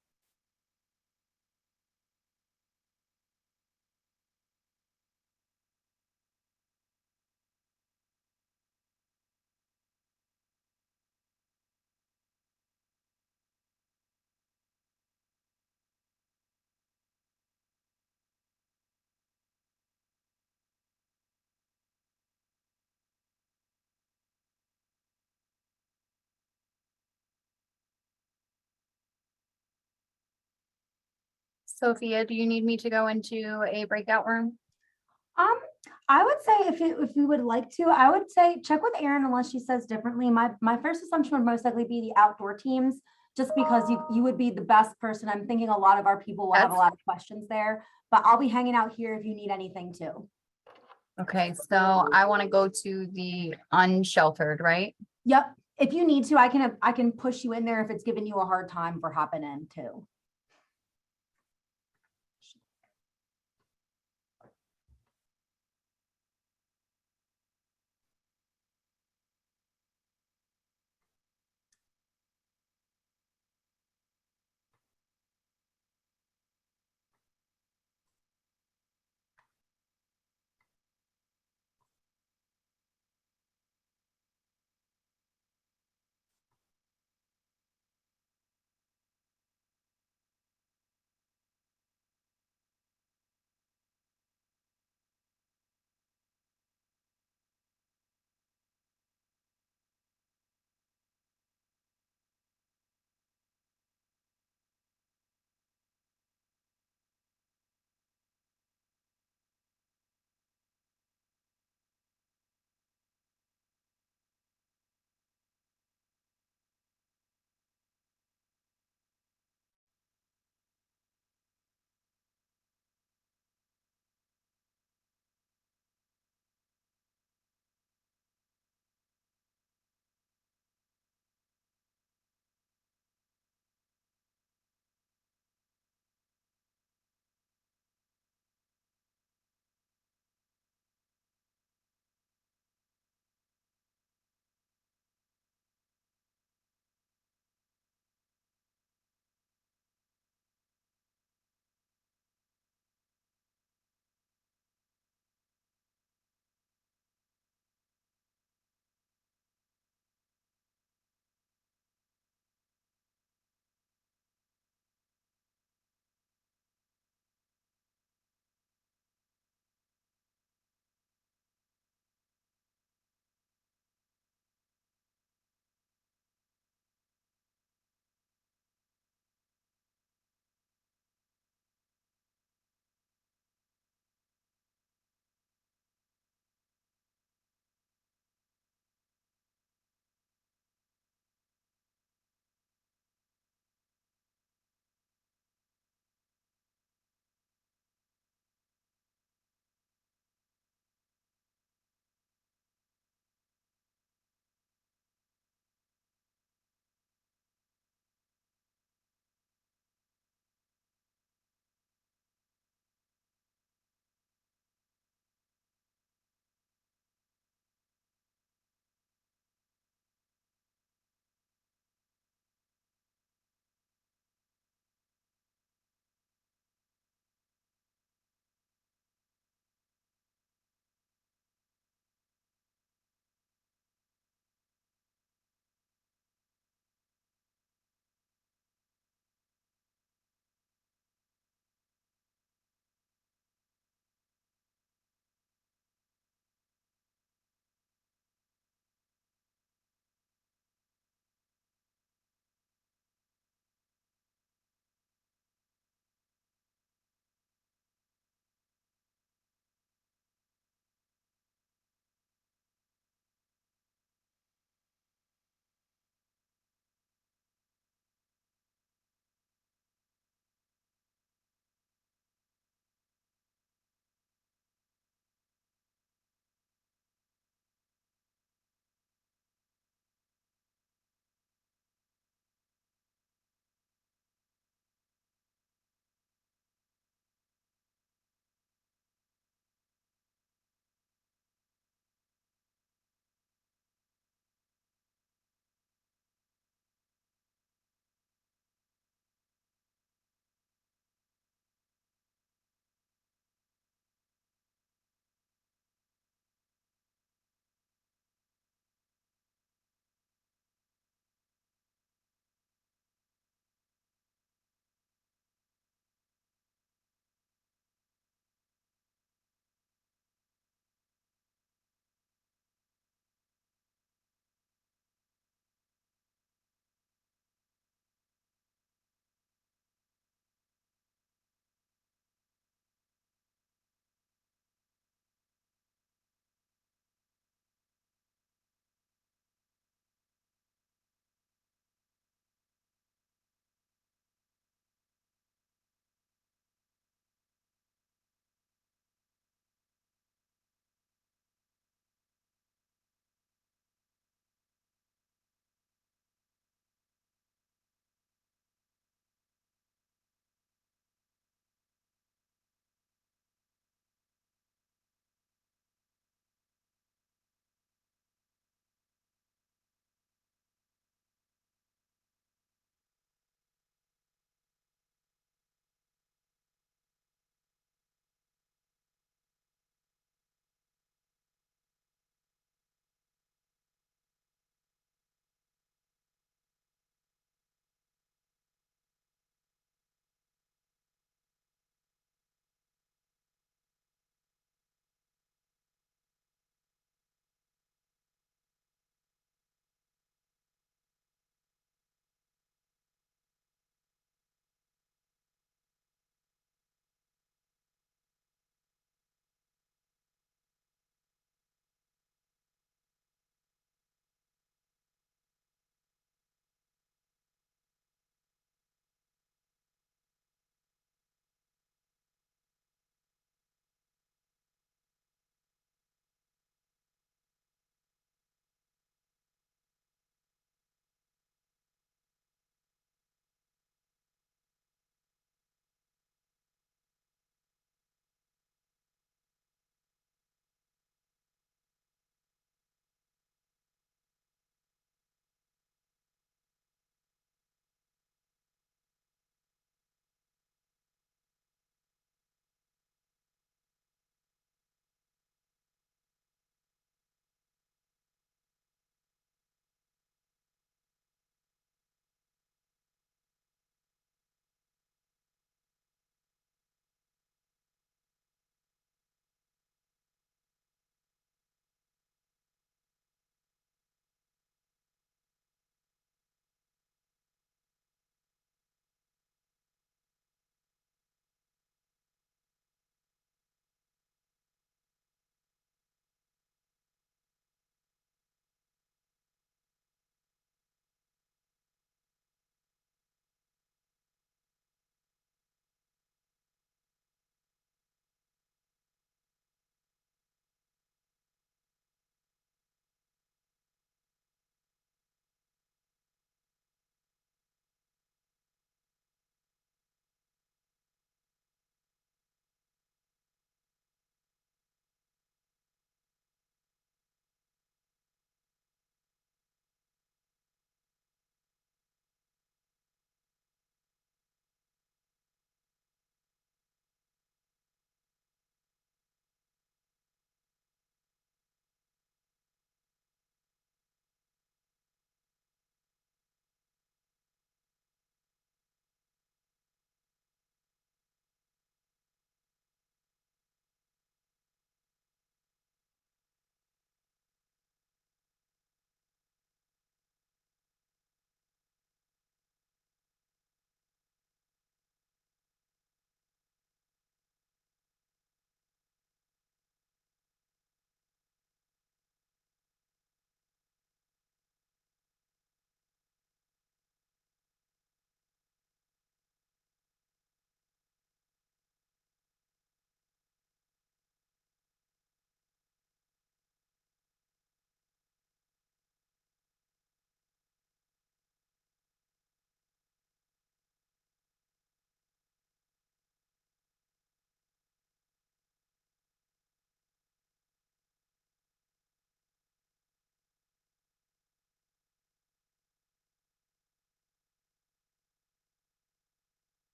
Sophia, do you need me to go into a breakout room?
I would say if you would like to, I would say check with Erin unless she says differently. My first assumption would most likely be the outdoor teams, just because you would be the best person. I'm thinking a lot of our people will have a lot of questions there, but I'll be hanging out here if you need anything too.
Okay, so I want to go to the unsheltered, right?
Yep. If you need to, I can push you in there if it's giving you a hard time for hopping in too.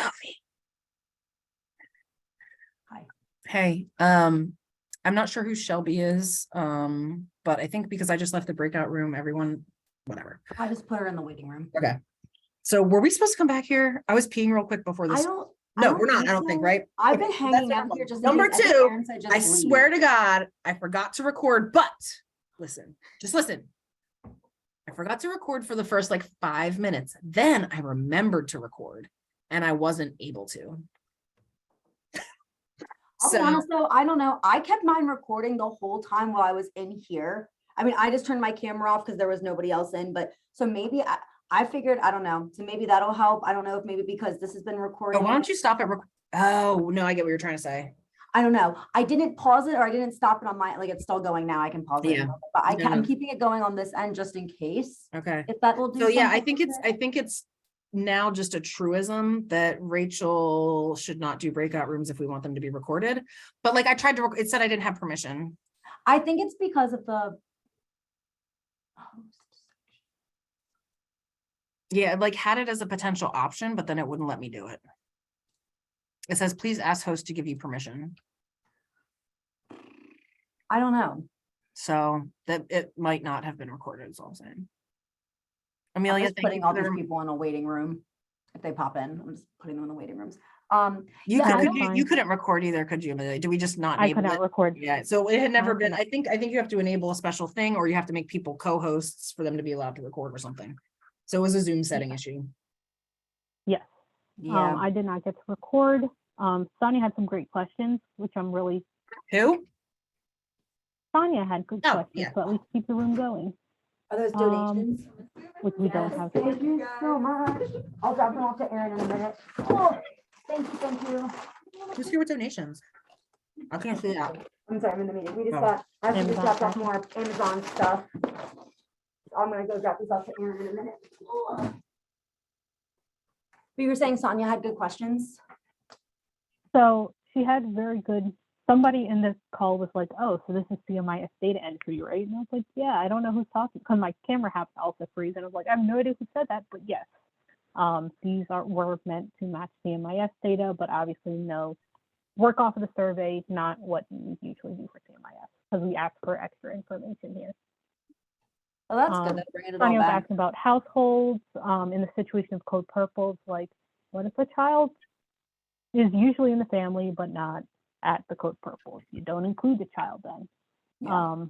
Sophie.
Hi.
Hey, I'm not sure who Shelby is, but I think because I just left the breakout room, everyone, whatever.
I just put her in the waiting room.
Okay. So were we supposed to come back here? I was peeing real quick before
I
this.
don't.
No, we're not. I don't think,
so.
right?
I've
Okay,
been
so
hanging
that's
out
number
here
one.
just.
Number
I think
two,
Aaron said just
I
leave.
swear to God, I forgot to record, but listen, just listen. I forgot to record for the first like 5 minutes. Then I remembered to record and I wasn't able to.
I'll be honest though, I don't know. I kept mine recording the whole time while I was in here. I mean, I just turned my camera off because there was nobody else in, but so maybe I figured, I don't know. So maybe that'll help. I don't know if maybe because this has been
Oh,
recording.
why don't you stop it? Oh, no, I get what you're trying to say.
I don't know. I didn't pause it or I didn't stop it on my, like it's still going now. I can pause it.
Yeah.
But
No,
I'm
no.
keeping it going on this end just in case.
Okay.
If that will do.
So yeah, I
something
think
with
I
it.
think it's now just a truism that Rachel should not do breakout rooms if we want them to be recorded. But like I tried to, it said I didn't have permission.
I think it's because of the.
Yeah, like had it as a potential option, but then it wouldn't let me do it. It says, please ask host to give you permission.
I don't know.
So that it might not have been recorded is all I'm saying.
I'm
Amelia,
just
thank you
putting
for
all
the
these
rem-
people in a waiting room. If they pop in, I'm just putting them in the waiting rooms.
You
yeah,
could,
I
could
don't-
you couldn't record either, could you, Amelia? Do we just not
I could
enable
not
it?
record.
Yeah, so it had never
I
been,
cannot.
I think you have to enable a special thing or you have to make people co-hosts for them to be allowed to record or something. So it was a Zoom setting issue.
Yes.
Yeah.
I did not get to record. Sonia had some great questions, which I'm really,
Who?
Sonia had good
Oh,
questions,
yeah.
so at least keep the room going,
Are those
donations? which we don't
Yes,
have.
thank you so much. I'll drop them off to Erin in a minute. Oh, thank you.
Who's here with donations? I can't see that.
I'm sorry, I'm in the meeting. We just
Oh.
got, I just
Amazon
dropped off
package.
more Amazon stuff. I'm gonna go drop these off to Erin in a minute. But you were saying Sonia had good questions?
So she had very good, somebody in this call was like, oh, so this is CMIS data entry, right? And I was like, yeah, I don't know who's talking, because my camera happened to also freeze, and I was like, I have no idea who said that, but yes. These were meant to match CMIS data, but obviously no work off of the survey, not what you usually do for CMIS, because we ask for extra information here.
Oh, that's
Um,
good. That's bringing it all
Sonia was
back.
asking about households, in the situation of Code Purple, it's like, what if a child is usually in the family, but not at the Code Purple? You don't include the child then.
Yeah,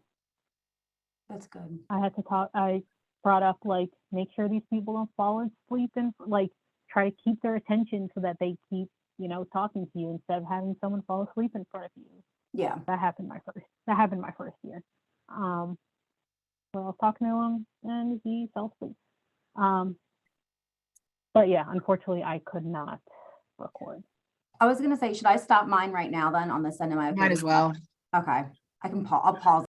that's good.
I brought up, like, make sure these people don't fall asleep and like try to keep their attention so that they keep, talking to you instead of having someone fall asleep in front of you.
Yeah.
That happened my first year. So I was talking to him and he fell asleep. But yeah, unfortunately I could not record.
I was gonna say, should I stop mine right now then on this end? Am I okay
Might
with
as well.
that? Okay, I can pause. I'll pause